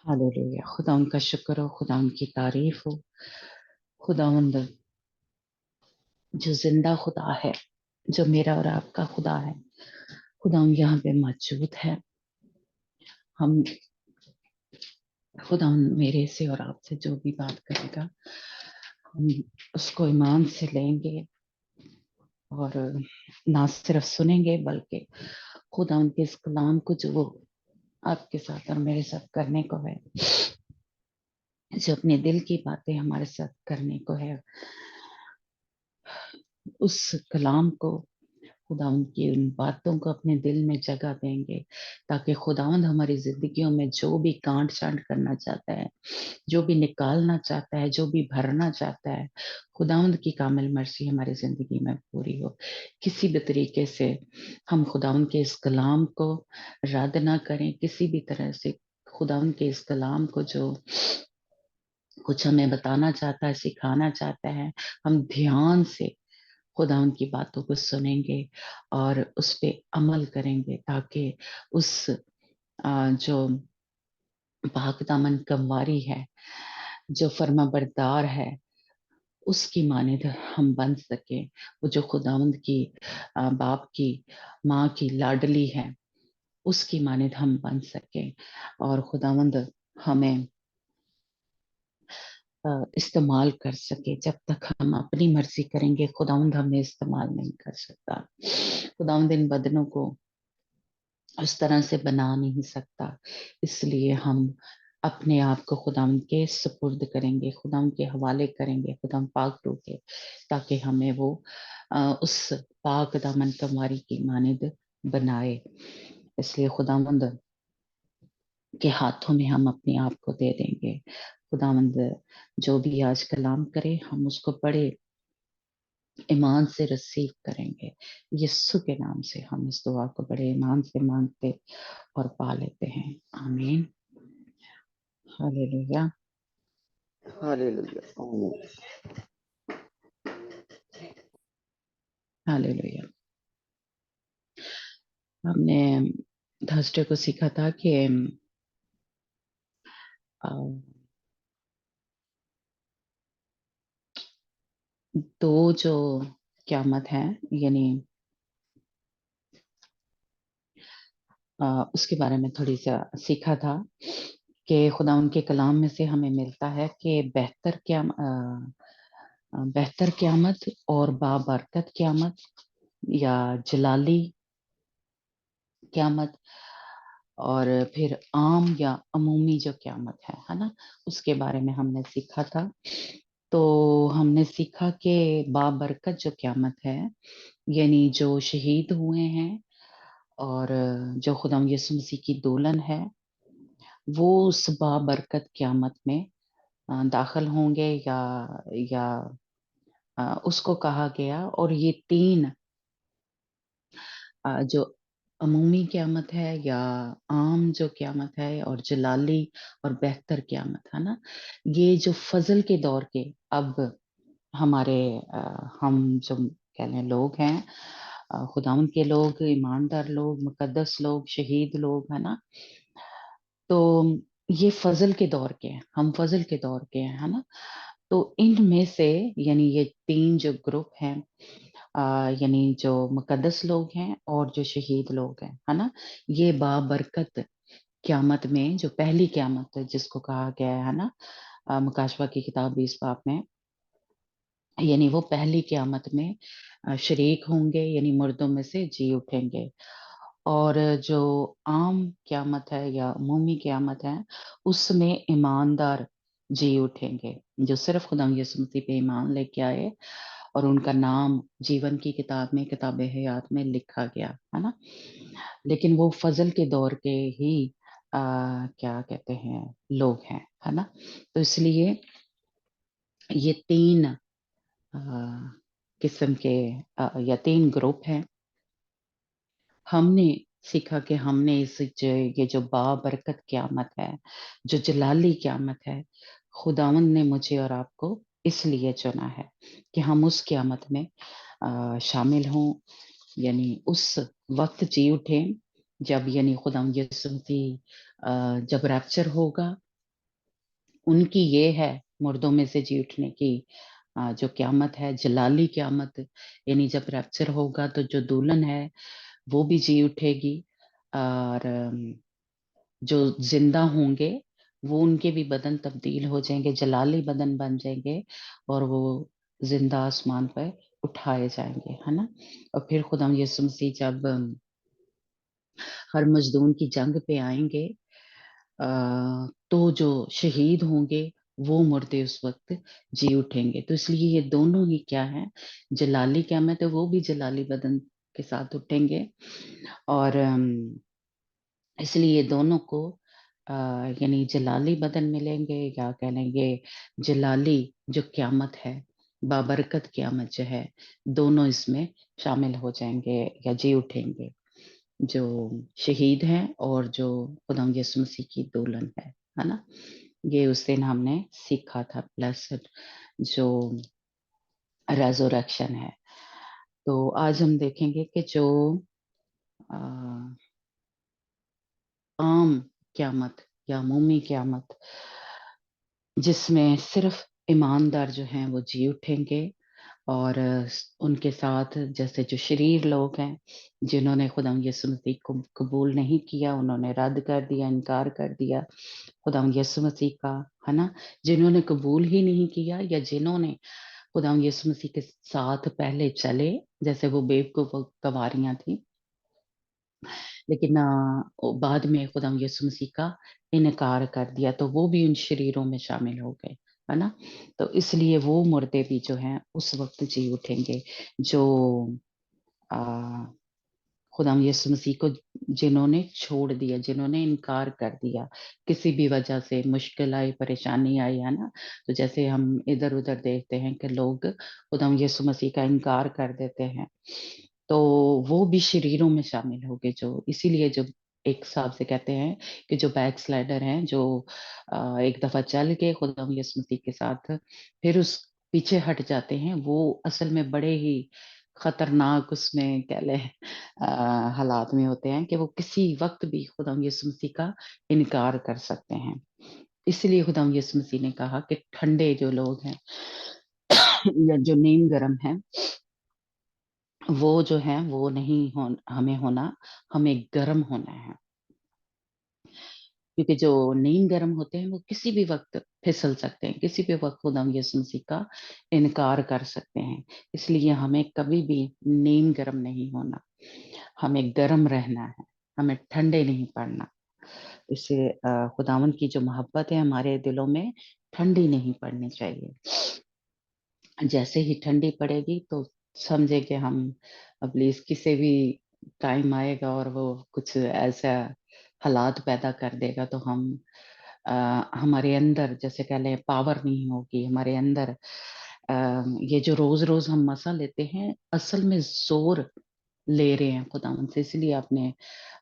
Hallelujah. खुदावंद का शुक्र हो, खुदावंद की तारीफ हो। खुदावंद जो जिंदा खुदा है, जो मेरा और आपका खुदा है, खुदावंद यहाँ पे मौजूद है। हम खुदावंद मेरे से और आपसे जो भी बात करेगा, हम उसको ईमान से लेंगे और ना सिर्फ सुनेंगे बल्कि खुदावंद के इस कलाम को जो वो आपके साथ और मेरे साथ करने को है, जो अपने दिल की बातें हमारे साथ करने को है, उस कलाम को खुदावंद की उन बातों को अपने दिल में जगह देंगे, ताकि खुदावंद हमारी जिंदगियों में जो भी कांट छांट करना चाहता है, जो भी निकालना चाहता है, जो भी भरना चाहता है, खुदावंद की कामिल मर्जी हमारी जिंदगी में पूरी हो। किसी भी तरीके से हम खुदावंद के इस कलाम को रद्द ना करें, किसी भी तरह से खुदावंद के इस कलाम को जो कुछ हमें बताना चाहता है, सिखाना चाहता है, हम ध्यान से खुदा उनकी बातों को सुनेंगे और उस पे अमल करेंगे, ताकि उस जो पाक दामन कमवारी है, जो फर्मा बरदार है, उसकी मानिद हम बन सके। वो जो खुदावंद की बाप की माँ की लाडली है, उसकी मानिद हम बन सके और खुदावंद हमें इस्तेमाल कर सके। जब तक हम अपनी मर्जी करेंगे, खुदावंद हमें इस्तेमाल नहीं कर सकता। खुदावंद इन बदनों को उस तरह से बना नहीं सकता, इसलिए हम अपने आप को खुदावंद के सुपुर्द करेंगे, खुदावंद के हवाले करेंगे, खुदावंद पाक रूह के, ताकि हमें वो उस पाक दामन कमवारी की मानिद बनाए। इसलिए खुदावंद के हाथों में हम अपने आप को दे देंगे। खुदावंद जो भी आज कलाम करे, हम उसको बड़े ईमान से रिसीव करेंगे। यीशु के नाम से हम इस दुआ को बड़े ईमान से मांगते और पा लेते हैं। आमीन। हालेलुया। हालेलुया। हालेलुया। हमने थर्सडे को सीखा था कि अ, दो जो क़यामत है, यानी उसके बारे में थोड़ी सा सीखा था कि खुदा उनके कलाम में से हमें मिलता है कि बेहतर क़यामत और बाबरकत क़यामत या जलाली क़यामत, और फिर आम या अमूमी जो क़यामत है ना, उसके बारे में हमने सीखा था। तो हमने सीखा कि बाबरकत जो क़यामत है, यानी जो शहीद हुए हैं और जो खुदा यीशु मसीह की दुल्हन है, वो उस बाबरकत क़यामत में दाखिल होंगे या उसको कहा गया। और ये तीन जो अमूमी क़यामत है या आम जो क़यामत है और जलाली और बेहतर क़यामत है ना, ये जो फजल के दौर के अब हमारे हम जो कह लें लोग हैं, खुदावंद के लोग, ईमानदार लोग, मुकद्दस लोग, शहीद लोग, है ना, तो ये फजल के दौर के हैं, हम फजल के दौर के हैं, है ना। तो इनमें से यानी ये तीन जो ग्रुप हैं, यानी जो मुकद्दस लोग हैं और जो शहीद लोग हैं, है ना, ये बाबरकत क़यामत में जो पहली क़यामत है जिसको कहा गया है ना, मुकाशवा की किताब 20 बाब में, यानी वो पहली क़यामत में शरीक होंगे, यानी मुर्दों में से जी उठेंगे। और जो आम क़यामत है या अमूमी क़यामत है, उसमें ईमानदार जी उठेंगे, जो सिर्फ खुदा यीशु मसीह पे ईमान लेके आए और उनका नाम जीवन की किताब में, किताब हयात में लिखा गया, है ना। लेकिन वो फजल के दौर के ही क्या कहते हैं लोग हैं, है ना। तो इसलिए ये तीन किस्म के या तीन ग्रुप हैं। हमने सीखा कि हमने ये जो बाबरकत क़यामत है, जो जलाली क़यामत है, खुदावंद ने मुझे और आपको इसलिए चुना है कि हम उस क़यामत में शामिल हों, यानी उस वक्त जी उठें जब यानी खुदा यीशु मसीह जब रैप्चर होगा उनकी ये है मुर्दों में से जी उठने की जो क्यामत है, जलाली क्यामत, यानी जब रैप्चर होगा तो जो दुल्हन है वो भी जी उठेगी, और जो जिंदा होंगे वो उनके भी बदन तब्दील हो जाएंगे, जलाली बदन बन जाएंगे, और वो जिंदा आसमान पर उठाए जाएंगे, है ना। और फिर खुदा यीशु मसीह जब हर मजदूर की जंग पे आएंगे, तो जो शहीद होंगे वो मुर्दे उस वक्त जी उठेंगे। तो इसलिए ये दोनों ही क्या है, जलाली क़यामत है, वो भी जलाली बदन के साथ उठेंगे। और इसलिए दोनों को यानी जलाली बदन मिलेंगे, या कह लेंगे जलाली जो क्यामत है, बाबरकत क्यामत जो है, दोनों इसमें शामिल हो जाएंगे या जी उठेंगे, जो शहीद हैं और जो खुदा यीशु मसीह की दुल्हन है ना। ये उस दिन हमने सीखा था, ब्लेसड जो रेजोरेक्शन है। तो आज हम देखेंगे कि जो अ, आम क्यामत या अमूमी क्यामत, जिसमें सिर्फ ईमानदार जो हैं वो जी उठेंगे, और उनके साथ जैसे जो शरीर लोग हैं जिन्होंने खुदा यीशु मसीह को कबूल नहीं किया, उन्होंने रद्द कर दिया, इनकार कर दिया खुदा यीशु मसीह का, है ना। जिन्होंने कबूल ही नहीं किया, या जिन्होंने खुदा यीशु मसीह के साथ पहले चले, जैसे वो बेवकूफ गवारियां थी, लेकिन बाद में खुदा यीशु मसीह का इनकार कर दिया, तो वो भी उन शरीरों में शामिल हो गए, है ना। तो इसलिए वो मुर्दे भी जो हैं उस वक्त जी उठेंगे, जो आ, खुदा यीशु मसीह को जिन्होंने छोड़ दिया, जिन्होंने इनकार कर दिया, किसी भी वजह से मुश्किल आई, परेशानी आई, है ना। तो जैसे हम इधर उधर देखते हैं कि लोग खुदा यीशु मसीह का इनकार कर देते हैं, तो वो भी शरीरों में शामिल हो गए, जो इसीलिए जो एक हिसाब से कहते हैं कि जो बैक स्लाइडर हैं, जो एक दफा चल के खुदा यीशु मसीह के साथ फिर उस पीछे हट जाते हैं, वो असल में बड़े ही खतरनाक उसमें कह लें हालात में होते हैं, कि वो किसी वक्त भी खुदा यीशु मसीह का इनकार कर सकते हैं। इसलिए खुदा यीशु मसीह ने कहा कि ठंडे जो लोग हैं या जो नीम गर्म हैं, वो जो है वो नहीं हमें होना, हमें गर्म होना है। क्योंकि जो नीम गर्म होते हैं वो किसी भी वक्त फिसल सकते हैं, किसी भी वक्त खुदा यीशु मसीह का इनकार कर सकते हैं। इसलिए हमें कभी भी नीम गर्म नहीं होना, हमें गर्म रहना है, हमें ठंडे नहीं पड़ना। इससे खुदावन की जो मोहब्बत है हमारे दिलों में ठंडी नहीं पड़नी चाहिए। जैसे ही ठंडी पड़ेगी तो समझे कि हम प्लीज किसी भी टाइम आएगा और वो कुछ ऐसा हालात पैदा कर देगा, तो हम हमारे अंदर जैसे कह लें पावर नहीं होगी हमारे अंदर। ये जो रोज रोज हम मसा लेते हैं, असल में जोर ले रहे हैं खुदा से। इसलिए आपने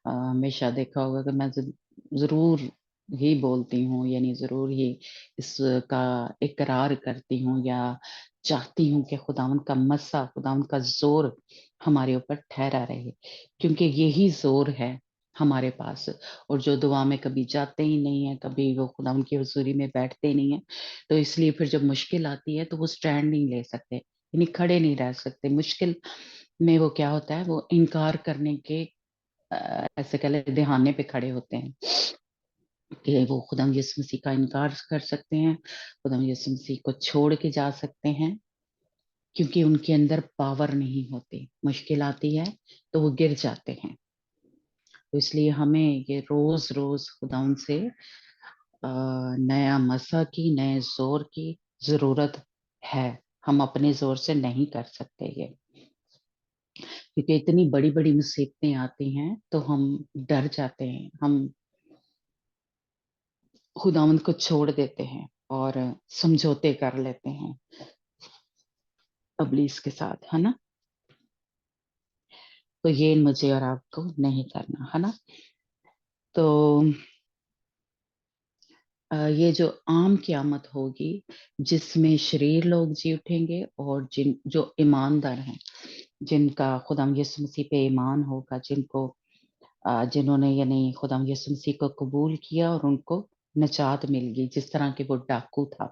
हमेशा देखा होगा कि मैं जरूर ही बोलती हूँ, यानी जरूर ही इसका इकरार करती हूँ, या चाहती हूँ कि खुदावन का मसा, खुदावन का जोर हमारे ऊपर ठहरा रहे, क्योंकि यही जोर है हमारे पास। और जो दुआ में कभी जाते ही नहीं है, कभी वो खुदावन की हुजूरी में बैठते ही नहीं है, तो इसलिए फिर जब मुश्किल आती है तो वो स्टैंड नहीं ले सकते, यानी खड़े नहीं रह सकते। मुश्किल में वो क्या होता है, वो इनकार करने के ऐसे कह ले दहाने पे खड़े होते हैं, कि वो खुदा यीशु मसीह का इनकार कर सकते हैं, खुदा यीशु मसीह को छोड़ के जा सकते हैं, क्योंकि उनके अंदर पावर नहीं होती। मुश्किल आती है तो वो गिर जाते हैं। तो इसलिए हमें ये रोज रोज खुदा से नया मसा की, नए जोर की जरूरत है। हम अपने जोर से नहीं कर सकते ये, क्योंकि इतनी बड़ी बड़ी मुसीबतें आती हैं तो हम डर जाते हैं, हम खुदावंद को छोड़ देते हैं और समझौते कर लेते हैं अबलीस के साथ, है ना। तो ये मुझे और आपको नहीं करना, है ना। तो ये जो आम क्यामत होगी, जिसमें शरीर लोग जी उठेंगे, और जिन जो ईमानदार हैं, जिनका खुदा यीशु मसीह पे ईमान होगा, जिनको जिन्होंने यानी खुदा यीशु मसीह को कबूल किया और उनको नजात मिल गई, जिस तरह के वो डाकू था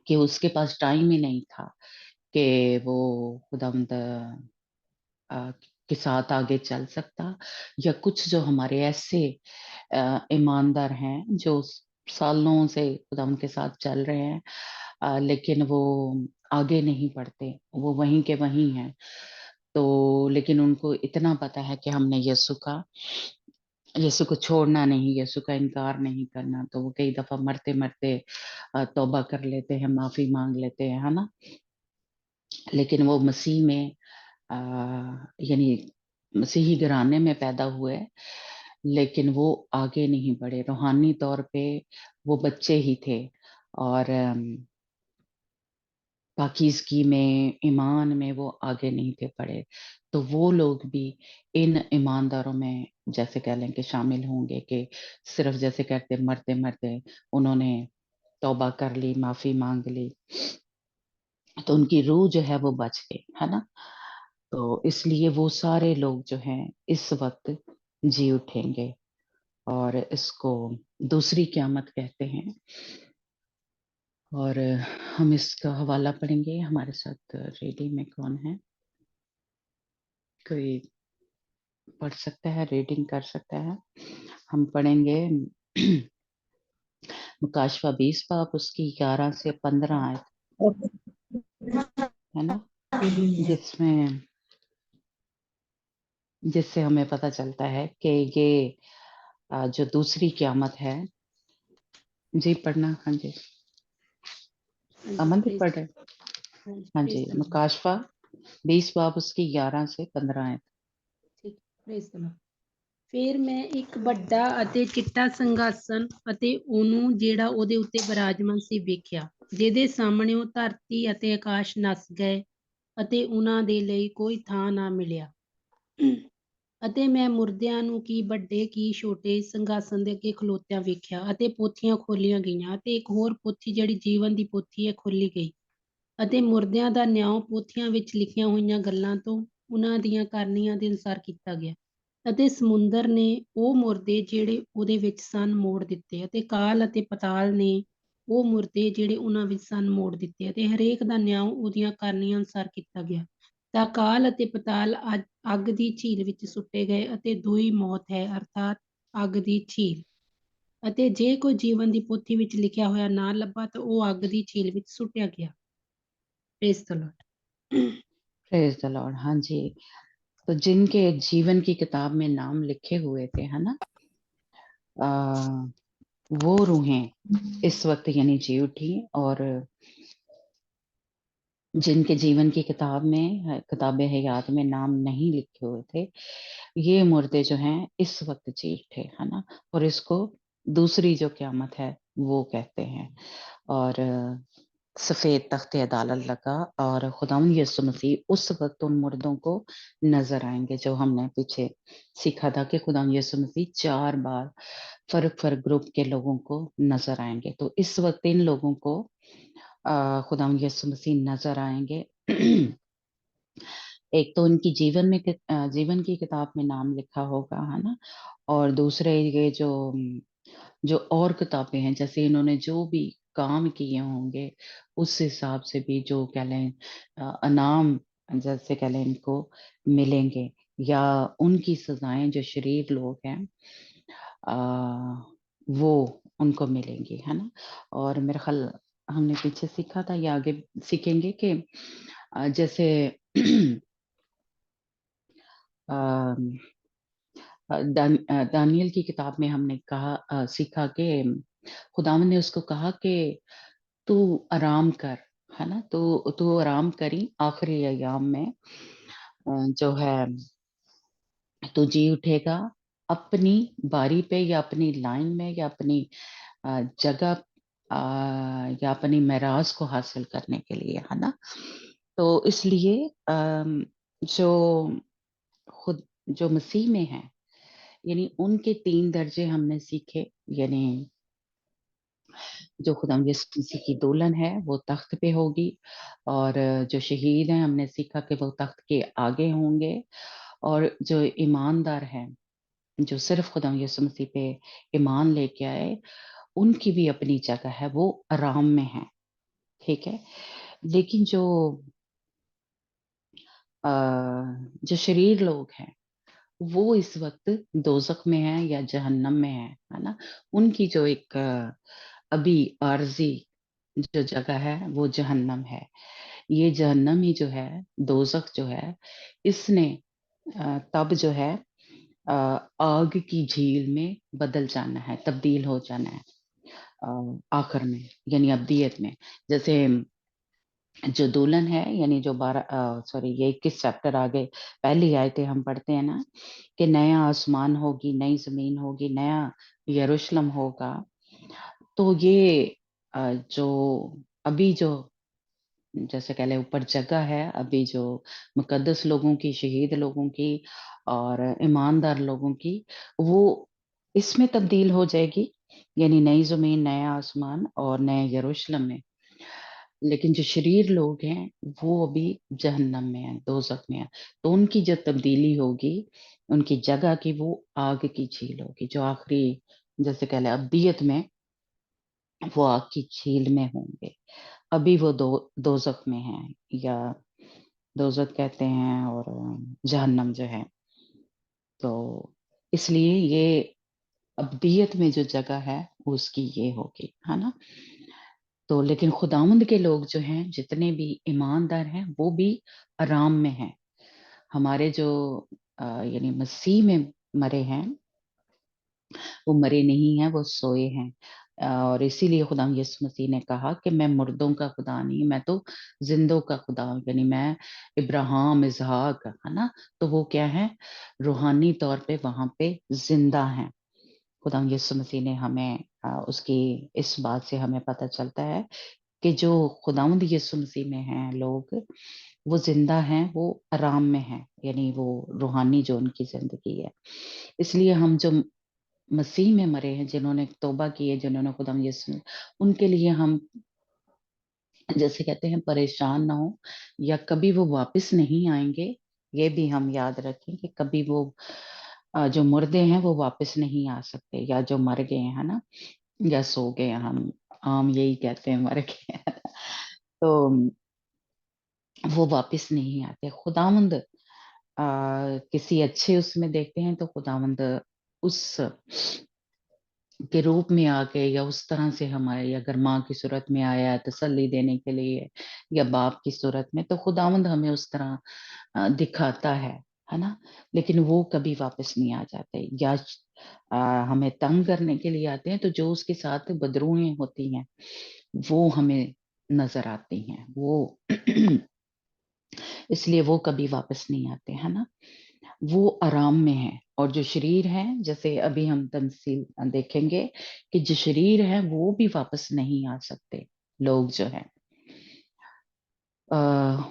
कि उसके पास टाइम ही नहीं था कि वो खुदावंद अ, के साथ आगे चल सकता, या कुछ जो हमारे ऐसे ईमानदार हैं जो सालों से खुदावंद के साथ चल रहे हैं, लेकिन वो आगे नहीं बढ़ते, वो वहीं के वहीं हैं। तो लेकिन उनको इतना पता है कि हमने यीशु को छोड़ना नहीं, यीशु का इनकार नहीं करना, तो वो कई दफा मरते मरते तौबा कर लेते हैं, माफी मांग लेते हैं, है ना। लेकिन वो मसीह में अ, यानी मसीही घराने में पैदा हुए, लेकिन वो आगे नहीं बढ़े, रूहानी तौर पे वो बच्चे ही थे, और पाकीज़गी में, ईमान में वो आगे नहीं थे बढ़े। तो वो लोग भी इन ईमानदारों में जैसे कह लें कि शामिल होंगे, कि सिर्फ जैसे कहते मरते-मरते उन्होंने तौबा कर ली, माफ़ी माँग ली, तो उनकी रूह जो है वो बच गई, है ना? तो इसलिए वो सारे लोग जो हैं इस वक़्त जी उठेंगे, और इसको दूसरी क़यामत कहते हैं। और हम इसका हवाला पढ़ेंगे। हमारे साथ रीडिंग में कौन है? कोई पढ़ सकता है, रीडिंग कर सकता है? हम पढ़ेंगे मुकाशवा 20 बाब उसकी 11 से 15 आयत, है ना? जिसमें जिससे हमें पता चलता है कि ये जो दूसरी क़यामत है। जी पढ़ना। हाँ जी, हाँ जी, अमनदीप प्रेज पढ़ रहे। हाँ जी, हाँ जी, प्रेज द लॉर्ड। मुकाशवा 20 बाब उसकी 11 से 15 आयत। ਠੀਕ, प्रेज द लॉर्ड। ਫਿਰ ਮੈਂ ਇੱਕ ਵੱਡਾ ਅਤੇ ਚਿੱਟਾ ਸਿੰਘਾਸਨ ਅਤੇ ਉਹਨੂੰ ਜਿਹੜਾ ਉਹਦੇ ਉੱਤੇ ਬਿਰਾਜਮਾਨ ਸੀ ਵੇਖਿਆ, ਜਿਹਦੇ ਸਾਹਮਣੇ ਉਹ ਧਰਤੀ ਅਤੇ ਆਕਾਸ਼ ਨੱਸ ਗਏ ਅਤੇ ਉਹਨਾਂ ਦੇ ਲਈ ਕੋਈ ਥਾਂ ਨਾ ਮਿਲਿਆ। ਅਤੇ ਮੈਂ ਮੁਰਦਿਆਂ ਨੂੰ ਕੀ ਵੱਡੇ ਕੀ ਛੋਟੇ ਸਿੰਘਾਸਨ ਦੇ ਅੱਗੇ ਖਲੋਤਿਆਂ ਵੇਖਿਆ, ਅਤੇ ਪੋਥੀਆਂ ਖੋਲੀਆਂ ਗਈਆਂ, ਅਤੇ ਇੱਕ ਹੋਰ ਪੋਥੀ ਜਿਹੜੀ ਜੀਵਨ ਦੀ ਪੋਥੀ ਹੈ ਖੋਲੀ ਗਈ, ਅਤੇ ਮੁਰਦਿਆਂ ਦਾ ਨਿਆਂ ਪੋਥੀਆਂ ਵਿੱਚ ਲਿਖੀਆਂ ਹੋਈਆਂ ਗੱਲਾਂ ਤੋਂ ਉਹਨਾਂ ਦੀਆਂ ਕਰਨੀਆਂ ਦੇ ਅਨੁਸਾਰ ਕੀਤਾ ਗਿਆ। ਅਤੇ ਸਮੁੰਦਰ ਨੇ ਉਹ ਮੁਰਦੇ ਜਿਹੜੇ ਉਹਦੇ ਵਿੱਚ ਸਨ ਮੋੜ ਦਿੱਤੇ, ਅਤੇ ਕਾਲ ਅਤੇ ਪਤਾਲ ਨੇ ਉਹ ਮੁਰਦੇ ਜਿਹੜੇ ਉਹਨਾਂ ਵਿੱਚ ਸਨ ਮੋੜ ਦਿੱਤੇ, ਅਤੇ ਹਰੇਕ ਦਾ ਨਿਆਂ ਉਹਦੀਆਂ ਕਰਨੀਆਂ ਅਨੁਸਾਰ ਕੀਤਾ ਗਿਆ। ਤਾਂ ਕਾਲ ਅਤੇ ਪਤਾਲ ਅੱਗ ਦੀ ਝੀਲ ਵਿੱਚ ਸੁੱਟੇ ਗਏ, ਅਤੇ ਦੂਈ ਮੌਤ ਹੈ ਅਰਥਾਤ ਅੱਗ ਦੀ ਝੀਲ। ਅਤੇ ਜੇ ਕੋਈ ਜੀਵਨ ਦੀ ਪੋਥੀ ਵਿੱਚ ਲਿਖਿਆ ਹੋਇਆ ਨਾ ਲੱਭਾ ਤਾਂ ਉਹ ਅੱਗ ਦੀ ਝੀਲ ਵਿੱਚ ਸੁੱਟਿਆ ਗਿਆ। Praise the Lord. Praise the Lord. हाँ जी, तो जिनके जीवन की किताब में नाम लिखे हुए थे, है ना, आ, वो रूहें इस वक्त यानी जी उठी, और जिनके जीवन की किताब में, किताब हयात में नाम नहीं लिखे हुए थे, ये मुर्दे जो हैं इस वक्त जी उठे, है ना। और इसको दूसरी जो क़यामत है वो कहते हैं। और सफेद तख्त अदालत लगा, और खुदावंद यीशु मसीह उस वक्त उन मुर्दों को नजर आएंगे, जो हमने पीछे सीखा था कि खुदावंद यीशु मसीह 4 बार फर्क फर्क ग्रुप के लोगों को नजर आएंगे। तो इस वक्त इन लोगों को खुदावंद यीशु मसीह नजर आएंगे। एक तो उनकी जीवन की किताब में नाम लिखा होगा, है ना। और दूसरे ये जो और किताबें हैं, जैसे इन्होंने जो भी काम किए होंगे उस हिसाब से भी जो कह लें अनाम, जैसे कह लें इनको मिलेंगे, या उनकी सजाएं जो शरीर लोग हैं वो उनको मिलेंगी, है ना। और मेरा ख्याल हमने पीछे सीखा था या आगे सीखेंगे कि जैसे दानियल की किताब में हमने कहा सीखा कि खुदावंद ने उसको कहा कि तू आराम कर, है ना। तो तू आराम करी आखिरी अयाम में जो है तू जी उठेगा अपनी बारी पे, या अपनी लाइन में, या अपनी जगह या अपनी मेराज को हासिल करने के लिए, है ना। तो इसलिए जो खुद जो मसीह में है, यानी उनके 3 दर्जे हमने सीखे, यानी जो खुदा यीशु मसीह की दुल्हन है वो तख्त पे होगी, और जो शहीद हैं हमने सीखा कि वो तख्त के आगे होंगे, और जो ईमानदार हैं जो सिर्फ खुदा यीशु मसीह पे ईमान लेके आए, उनकी भी अपनी जगह है, वो आराम में है, ठीक है। लेकिन अ, जो शरीर लोग हैं, वो इस वक्त दोजख में है या जहन्नम में है ना। उनकी जो एक अभी आर्जी जो जगह है वो जहन्नम है। ये जहन्नम ही जो है, दोजख जो है, इसने तब जो है अ, आग की झील में बदल जाना है, तब्दील हो जाना है आखिर में, यानी अब्दियत में। जैसे जो दुल्हन है, यानी जो 12 सॉरी ये 21 चैप्टर आगे पहली आयतें हम पढ़ते हैं ना, कि नया आसमान होगी, नई जमीन होगी, नया यरूशलेम होगा। तो ये जो अभी जो जैसे कह ले ऊपर जगह है, अभी जो मुकद्दस लोगों की, शहीद लोगों की और ईमानदार लोगों की, वो इसमें तब्दील हो जाएगी, यानी नई जमीन, नया आसमान और नया यरूशलेम में। लेकिन जो शरीर लोग हैं, वो अभी जहन्नम में है, दोजख में है। तो उनकी जो तब्दीली होगी, उनकी जगह की, वो आग की झील होगी, जो आखिरी जैसे कह ले अब्दियत में वो आग की झील में होंगे। अभी वो दोजख में है, या दोजख कहते हैं, और जहन्नम जो है। तो इसलिए ये अब्दियत में जो जगह है उसकी ये होगी, है ना। तो लेकिन खुदावंद के लोग जो हैं, जितने भी ईमानदार हैं, वो भी आराम में हैं। हमारे जो यानी मसीह में मरे हैं, वो मरे नहीं हैं, वो सोए हैं। और इसीलिए खुदा यीशु मसीह ने कहा कि मैं मुर्दों का खुदा नहीं, मैं तो जिंदों का खुदा हूँ। यानी मैं इब्राहिम, इसहाक, है ना, तो वो क्या है, रूहानी तौर पे वहां पे जिंदा हैं। खुदा यीशु मसीह ने हमें उसकी इस बात से हमें पता चलता है कि जो खुदावंद यीशु मसीह में हैं लोग, वो जिंदा हैं, वो आराम में हैं, यानी वो रूहानी जो उनकी जिंदगी है। इसलिए हम जो मसीह में मरे हैं, जिन्होंने तौबा की है, जिन्होंने खुदा यीशु, उनके लिए हम जैसे कहते हैं परेशान ना हो, या कभी वो वापस नहीं आएंगे। ये भी हम याद रखें कि कभी वो जो मुर्दे हैं वो वापस नहीं आ सकते, या जो मर गए हैं, है ना, या सो गए हैं, हम आम यही कहते हैं मर गए हैं। तो वो वापस नहीं आते। खुदावंद किसी अच्छे उसमें देखते हैं तो खुदावंद उस के रूप में आके, या उस तरह से हमारे, या अगर माँ की सूरत में आया है तसल्ली देने के लिए, या बाप की सूरत में, तो खुदावंद हमें उस तरह दिखाता है ना। लेकिन वो कभी वापस नहीं आ जाते, या हमें तंग करने के लिए आते हैं। तो जो उसके साथ बदरूहें होती हैं, वो हमें नजर आती हैं, वो इसलिए वो कभी वापस नहीं आते, है ना। वो आराम में है। और जो शरीर है, जैसे अभी हम तमसील देखेंगे, कि जो शरीर है वो भी वापस नहीं आ सकते। लोग जो है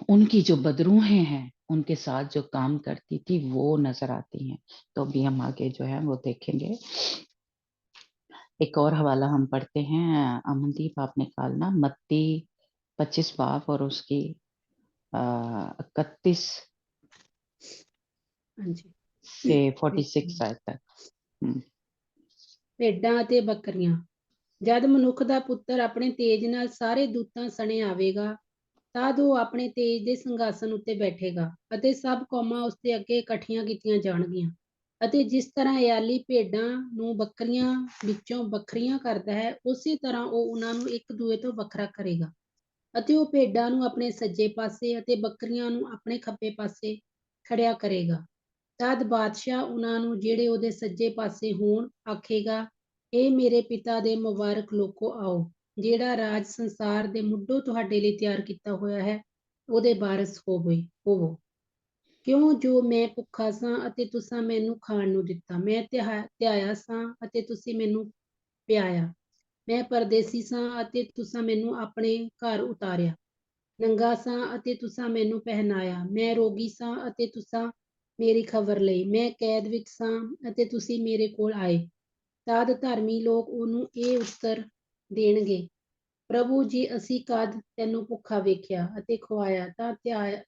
उनकी जो बदरूहें हैं, उनके साथ जो काम करती थी, वो नजर आती हैं। तो अभी हम आगे जो है वो देखेंगे। एक और हवाला हम पढ़ते हैं, अमनदीप आप निकालना, मत्ती 25 बाब और उसकी 31 ਹਾਂਜੀ से 46 आयत तक। हम्म। ਭੇਡਾਂ ਅਤੇ ਬੱਕਰੀਆਂ। ਜਦ ਮਨੁੱਖ ਦਾ ਪੁੱਤਰ ਆਪਣੇ ਤੇਜ ਨਾਲ ਸਾਰੇ ਦੂਤਾਂ ਸਣੇ ਆਵੇਗਾ, ਤਦ ਉਹ ਆਪਣੇ ਤੇਜ ਦੇ ਸਿੰਘਾਸਨ ਉੱਤੇ ਬੈਠੇਗਾ ਅਤੇ ਸਭ ਕੌਮਾਂ ਉਸ ਦੇ ਅੱਗੇ ਇਕੱਠੀਆਂ ਕੀਤੀਆਂ ਜਾਣਗੀਆਂ। ਅਤੇ ਜਿਸ ਤਰ੍ਹਾਂ ਇਆਲੀ ਭੇਡਾਂ ਨੂੰ ਬੱਕਰੀਆਂ ਵਿੱਚੋਂ ਵੱਖਰੀਆਂ ਕਰਦਾ ਹੈ, ਉਸੇ ਤਰ੍ਹਾਂ ਉਹ ਉਹਨਾਂ ਨੂੰ ਇੱਕ ਦੂਏ ਤੋਂ ਵੱਖਰਾ ਕਰੇਗਾ। ਅਤੇ ਉਹ ਭੇਡਾਂ ਨੂੰ ਆਪਣੇ ਸੱਜੇ ਪਾਸੇ ਅਤੇ ਬੱਕਰੀਆਂ ਨੂੰ ਆਪਣੇ ਖੱਬੇ ਪਾਸੇ ਖੜਿਆ ਕਰੇਗਾ। ਤਦ ਬਾਦਸ਼ਾਹ ਉਹਨਾਂ ਨੂੰ, ਜਿਹੜੇ ਉਹਦੇ ਸੱਜੇ ਪਾਸੇ ਹੋਣ, ਆਖੇਗਾ, ਇਹ ਮੇਰੇ ਪਿਤਾ ਦੇ ਮੁਬਾਰਕ ਲੋਕੋ, ਆਓ, ਜਿਹੜਾ ਰਾਜ ਸੰਸਾਰ ਦੇ ਮੁੱਢੋਂ ਤੁਹਾਡੇ ਲਈ ਤਿਆਰ ਕੀਤਾ ਹੋਇਆ ਹੈ, ਉਹਦੇ ਵਾਰਸ ਹੋਵੋ। ਕਿਉਂ ਜੋ ਮੈਂ ਭੁੱਖਾ ਸਾਂ ਅਤੇ ਤੁਸਾਂ ਮੈਨੂੰ ਖਾਣ ਨੂੰ ਦਿੱਤਾ, ਮੈਂ ਧਿਆਇਆ ਸਾਂ ਅਤੇ ਤੁਸੀਂ ਮੈਨੂੰ ਪਿਆਇਆ, ਮੈਂ ਪਰਦੇਸੀ ਸਾਂ ਅਤੇ ਤੁਸਾਂ ਮੈਨੂੰ ਆਪਣੇ ਘਰ ਉਤਾਰਿਆ, ਨੰਗਾ ਸਾਂ ਅਤੇ ਤੁਸਾਂ ਮੈਨੂੰ ਪਹਿਨਾਇਆ, ਮੈਂ ਰੋਗੀ ਸਾਂ ਅਤੇ ਤੁਸਾਂ ਮੇਰੀ ਖਬਰ ਲਈ, ਮੈਂ ਕੈਦ ਵਿੱਚ ਸਾਂ ਅਤੇ ਤੁਸੀਂ ਮੇਰੇ ਕੋਲ ਆਏ। ਤਦ ਧਰਮੀ ਲੋਕ ਉਹਨੂੰ ਇਹ ਉੱਤਰ ਦੇਣਗੇ, ਪ੍ਰਭੂ ਜੀ, ਅਸੀਂ ਕਦ ਤੈਨੂੰ ਭੁੱਖਾ ਵੇਖਿਆ ਅਤੇ ਖਵਾਇਆ,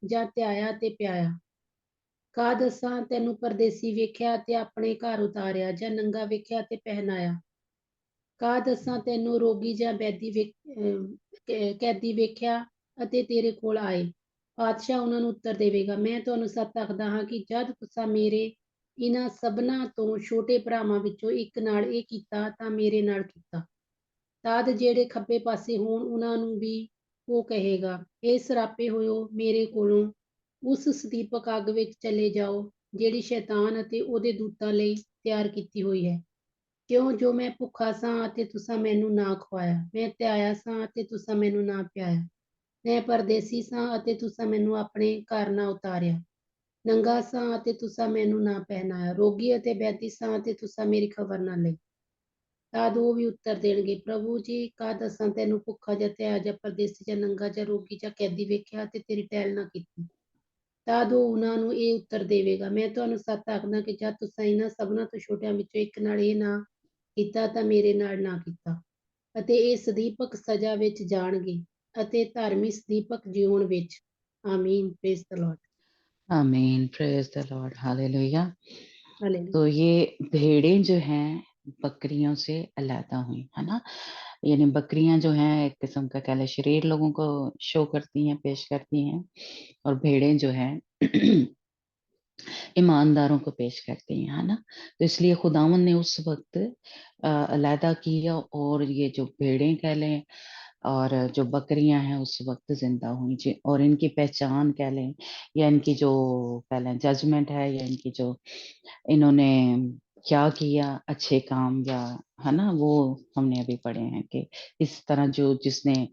ਜਾਂ ਧਿਆਇਆ ਤੇ ਪਿਆਇਆ, ਕਦ ਅਸਾਂ ਤੈਨੂੰ ਪਰਦੇਸੀ ਵੇਖਿਆ ਤੇ ਆਪਣੇ ਘਰ ਉਤਾਰਿਆ, ਜਾਂ ਨੰਗਾ ਵੇਖਿਆ ਤੇ ਪਹਿਨਾਇਆ? ਕਦ ਅਸਾਂ ਤੈਨੂੰ ਰੋਗੀ ਜਾਂ ਕੈਦੀ ਵੇਖਿਆ ਅਤੇ ਤੇਰੇ ਕੋਲ ਆਏ? ਪਾਤਸ਼ਾਹ ਉਹਨਾਂ ਨੂੰ ਉੱਤਰ ਦੇਵੇਗਾ, ਮੈਂ ਤੁਹਾਨੂੰ ਸੱਚ ਆਖਦਾ ਹਾਂ ਕਿ ਜਦ ਤੁਸਾਂ ਮੇਰੇ ਇਹਨਾਂ ਸਭਨਾਂ ਤੋਂ ਛੋਟੇ ਭਰਾਵਾਂ ਵਿੱਚੋਂ ਇੱਕ ਨਾਲ ਇਹ ਕੀਤਾ ਤਾਂ ਮੇਰੇ ਨਾਲ ਕੀਤਾ। ਤਦ ਜਿਹੜੇ ਖੱਬੇ ਪਾਸੇ ਹੋਣ ਉਹਨਾਂ ਨੂੰ ਵੀ ਉਹ ਕਹੇਗਾ, ਇਹ ਸਰਾਪੇ ਹੋਇਓ, ਮੇਰੇ ਕੋਲੋਂ ਉਸ ਸਦੀਪਕ ਅੱਗ ਵਿੱਚ ਚਲੇ ਜਾਓ ਜਿਹੜੀ ਸ਼ੈਤਾਨ ਅਤੇ ਉਹਦੇ ਦੂਤਾਂ ਲਈ ਤਿਆਰ ਕੀਤੀ ਹੋਈ ਹੈ। ਕਿਉਂ ਜੋ ਮੈਂ ਭੁੱਖਾ ਸਾਂ ਅਤੇ ਤੁਸਾਂ ਮੈਨੂੰ ਨਾ ਖਵਾਇਆ, ਮੈਂ ਧਿਆਇਆ ਸਾਂ ਅਤੇ ਤੁਸਾਂ ਮੈਨੂੰ ਨਾ ਪਿਆਇਆ, ਮੈਂ ਪਰਦੇਸੀ ਸਾਂ ਅਤੇ ਤੁਸਾਂ ਮੈਨੂੰ ਆਪਣੇ ਘਰ ਨਾ ਉਤਾਰਿਆ, ਨੰਗਾ ਸਾਂ ਅਤੇ ਤੁਸਾਂ ਮੈਨੂੰ ਨਾ ਪਹਿਨਾਇਆ, ਰੋਗੀ ਅਤੇ ਬੈਠੀ ਸਾਂ ਅਤੇ ਤੁਸਾਂ ਮੇਰੀ ਖਬਰ ਨਾ ਲਈ। ਤਦ ਉਹ ਵੀ ਉੱਤਰ ਦੇਣਗੇ, ਪ੍ਰਭੂ ਜੀ, ਕਦ ਅਸਾਂ ਤੈਨੂੰ ਭੁੱਖਾ ਜਾਂ ਧਿਆਇਆ ਜਾਂ ਪਰਦੇਸੀ ਜਾਂ ਨੰਗਾ ਜਾਂ ਰੋਗੀ ਜਾਂ ਕੈਦੀ ਵੇਖਿਆ ਤੇ ਤੇਰੀ ਟਹਿਲ ਨਾ ਕੀਤੀ? ਤਦ ਉਹ ਉਹਨਾਂ ਨੂੰ ਇਹ ਉੱਤਰ ਦੇਵੇਗਾ, ਮੈਂ ਤੁਹਾਨੂੰ ਸੱਚ ਆਖਦਾ ਕਿ ਜਦ ਤੁਸਾਂ ਇਹਨਾਂ ਸਭਨਾਂ ਤੋਂ ਛੋਟਿਆਂ ਵਿੱਚੋਂ ਇੱਕ ਨਾਲ ਇਹ ਨਾ ਕੀਤਾ ਤਾਂ ਮੇਰੇ ਨਾਲ ਨਾ ਕੀਤਾ। ਅਤੇ ਇਹ ਸਦੀਪਕ ਸਜ਼ਾ ਵਿੱਚ ਜਾਣਗੇ ਅਤੇ ਧਰਮੀ ਸਦੀਪਕ ਜੀਵਨ ਵਿੱਚ। ਆਮੀਨ। Praise the lord. आमीन, praise the lord, hallelujah. Hallelujah. तो ये भेड़ें जो हैं बकरियों से अलहदा हुई, है ना। यानी बकरियां जो हैं एक किस्म का कह लें शरीर लोगों को शो करती हैं, पेश करती हैं, और भेड़ें जो हैं ईमानदारों को पेश करती हैं, है ना। तो इसलिए खुदावन ने उस वक्त अलहदा किया, और ये जो भेड़ें कह लें और जो बकरियां हैं उस वक्त जिंदा हुई, और इनकी पहचान कह लें या इनकी जो कह लें जजमेंट है, या इनकी जो इन्होंने क्या किया अच्छे काम, या है ना, वो हमने अभी पढ़े हैं कि इस तरह जो जिसने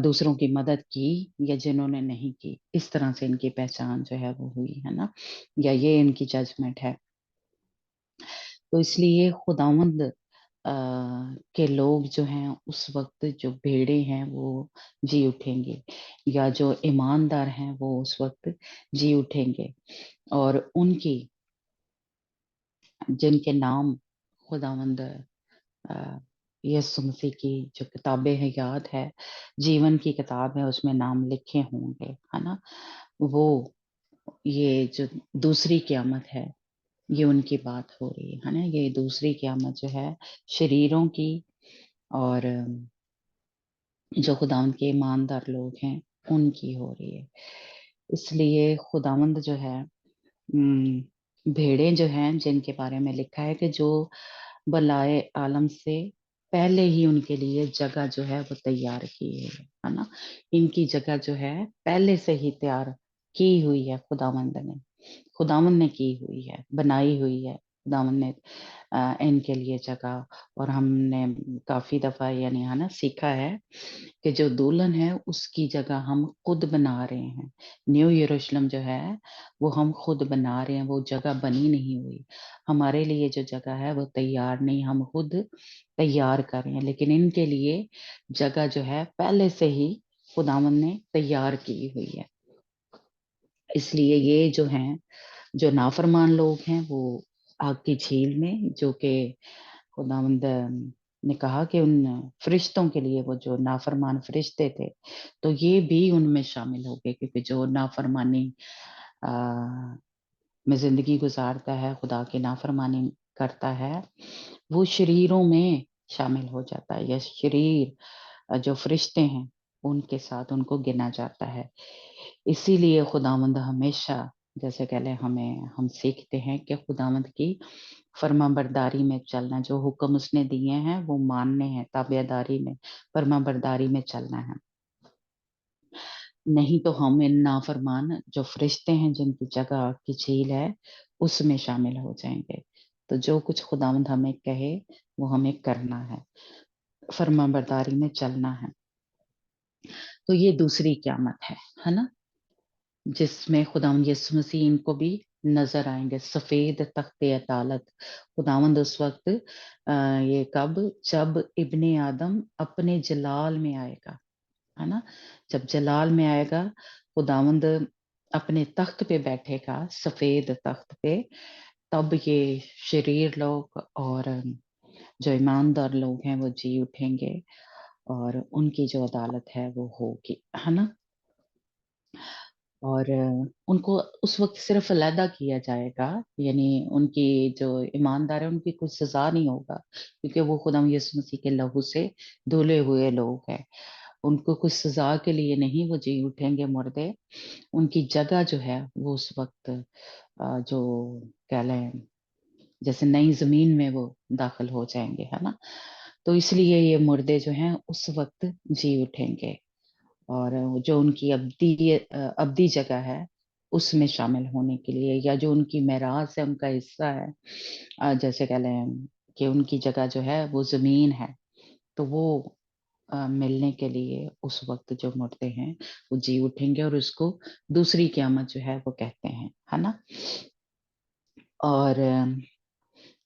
दूसरों की मदद की या जिन्होंने नहीं की, इस तरह से इनकी पहचान जो है वो हुई, है ना, या ये इनकी जजमेंट है। तो इसलिए खुदावंद के लोग जो हैं उस वक्त जो भेड़े हैं वो जी उठेंगे, या जो ईमानदार हैं वो उस वक्त जी उठेंगे, और उनकी जिनके नाम खुदावंद यीशु मसीह की जो किताबें हैं याद है, जीवन की किताब है, उसमें नाम लिखे होंगे, है ना, वो ये जो दूसरी क़यामत है ये उनकी बात हो रही है ना। ये दूसरी क़यामत जो है शरीरों की, और जो खुदावंद के ईमानदार लोग हैं उनकी हो रही है। इसलिए खुदावंद जो है भेड़ें जो हैं जिनके बारे में लिखा है कि जो बलाए आलम से पहले ही उनके लिए जगह जो है वो तैयार की है ना। इनकी जगह जो है पहले से ही तैयार की हुई है, खुदावंद ने की हुई है, बनाई हुई है खुदावंद ने इनके लिए जगह। और हमने काफी दफा यानी है ना सीखा है कि जो दुल्हन है उसकी जगह हम खुद बना रहे हैं। न्यू यरूशलेम जो है वो हम खुद बना रहे हैं, वो जगह बनी नहीं हुई। हमारे लिए जो जगह है वो तैयार नहीं, हम खुद तैयार कर रहे हैं, लेकिन इनके लिए जगह जो है पहले से ही खुदावंद ने तैयार की हुई है। इसलिए ये जो हैं जो नाफरमान लोग हैं वो आग की झील में, जो कि खुदावंद ने कहा कि उन फरिश्तों के लिए, वो जो नाफरमान फरिश्ते थे, तो ये भी उनमें शामिल हो गए, क्योंकि जो नाफरमानी में जिंदगी गुजारता है, खुदा की नाफरमानी करता है, वो शरीरों में शामिल हो जाता है, या शरीर जो फरिश्ते हैं उनके साथ उनको गिना जाता है। इसीलिए खुदावंद हमेशा, जैसे कह लें हम सीखते हैं कि खुदावंद की फरमाबरदारी में चलना, जो हुक्म उसने दिए हैं वो मानने हैं, ताबेदारी में फरमाबरदारी में चलना है। नहीं तो हम इन नाफरमान जो फरिश्ते हैं जिनकी जगह की झील है उसमें शामिल हो जाएंगे। तो जो कुछ खुदावंद हमें कहे वो हमें करना है, फरमाबरदारी में चलना है। तो ये दूसरी क़यामत है ना, जिसमें खुदावंद यीशु मसीह इनको भी नजर आएंगे, सफेद तख्ते अदालत। खुदावंद उस वक्त ये कब, जब इब्ने आदम अपने जलाल में आएगा, है ना, जब जलाल में आएगा खुदावंद अपने तख्त पे बैठेगा, सफेद तख्त पे, तब ये शरीर लोग और जो ईमानदार लोग हैं वो जी उठेंगे, और उनकी जो अदालत है वो होगी, है ना। اور ان کو اس وقت صرف علیحدہ کیا جائے گا، یعنی ان کی جو ایماندار ہے ان کی کوئی سزا نہیں ہوگا، کیونکہ وہ خدا یسوع مسیح کے لہو سے دھلے ہوئے لوگ ہیں، ان کو کچھ سزا کے لیے نہیں وہ جی اٹھیں گے مردے، ان کی جگہ جو ہے وہ اس وقت جو کہہ لیں جیسے نئی زمین میں وہ داخل ہو جائیں گے، ہے نا؟ تو اس لیے یہ مردے جو ہیں اس وقت جی اٹھیں گے، اور جو ان کی ابدی جگہ ہے اس میں شامل ہونے کے لیے، یا جو ان کی میراث ہے، ان کا حصہ ہے، جیسے کہہ لیں کہ ان کی جگہ جو ہے وہ زمین ہے، تو وہ ملنے کے لیے اس وقت جو مردے ہیں وہ جی اٹھیں گے، اور اس کو دوسری قیامت جو ہے وہ کہتے ہیں، ہے نا؟ اور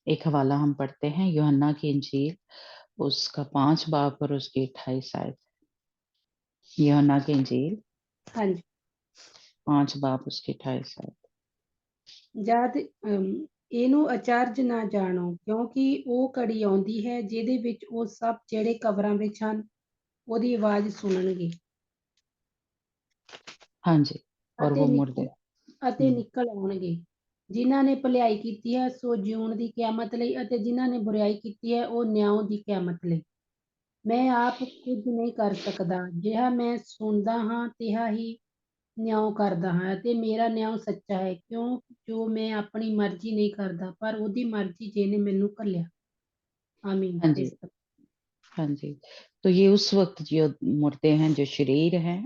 ایک حوالہ ہم پڑھتے ہیں یوحنا کی انجیل، اس کا 5 باب اور اس کی 28 آیت۔ یوحنا کی انجیل ہاں جی 5 باب اس کی 28 آیت۔ ਜਦ ਇਹਨੂੰ ਅਚਰਜ ਨਾ ਜਾਣੋ, ਕਿਉਂਕਿ ਉਹ ਘੜੀ ਆਉਂਦੀ ਹੈ ਜਿਹਦੇ ਵਿੱਚ ਉਹ ਸਭ ਜਿਹੜੇ ਕਬਰਾਂ ਵਿੱਚ ਹਨ ਉਹਦੀ ਆਵਾਜ਼ ਸੁਣਨਗੇ ہاں جی، اور ਅਤੇ وہ ਨਿਕਲ مردے ਅਤੇ ਨਿਕਲ ਆਉਣਗੇ। ਜਿਨ੍ਹਾਂ ਨੇ ਭਲਾਈ ਕੀਤੀ ਹੈ ਸੋ ਜਿਉਣ ਦੀ ਕਿਆਮਤ ਲਈ, ਅਤੇ ਜਿਨ੍ਹਾਂ ਨੇ ਬੁਰਾਈ ਕੀਤੀ ਹੈ ਉਹ ਨਿਆਂ ਦੀ ਕਿਆਮਤ ਲਈ। ਮੈਂ ਆਪ ਕੁਝ ਨਹੀਂ ਕਰ ਸਕਦਾ, ਜਿਹਾ ਮੈਂ ਸੁਣਦਾ ਹਾਂ ਤਿਹਾ ਹੀ ਨਿਆਂ ਕਰਦਾ ਹਾਂ, ਅਤੇ ਮੇਰਾ ਨਿਆਂ ਸੱਚਾ ਹੈ, ਕਿਉਂ ਜੋ ਮੈਂ ਆਪਣੀ ਮਰਜ਼ੀ ਨਹੀਂ ਕਰਦਾ ਪਰ ਉਹਦੀ ਮਰਜ਼ੀ ਜਿਹਨੇ ਮੈਨੂੰ ਘੱਲਿਆ। ਆਮੀਨ। ہاں جی، ہاں جی، تو یہ اس وقت جو مردے ہیں، جو شریر ہیں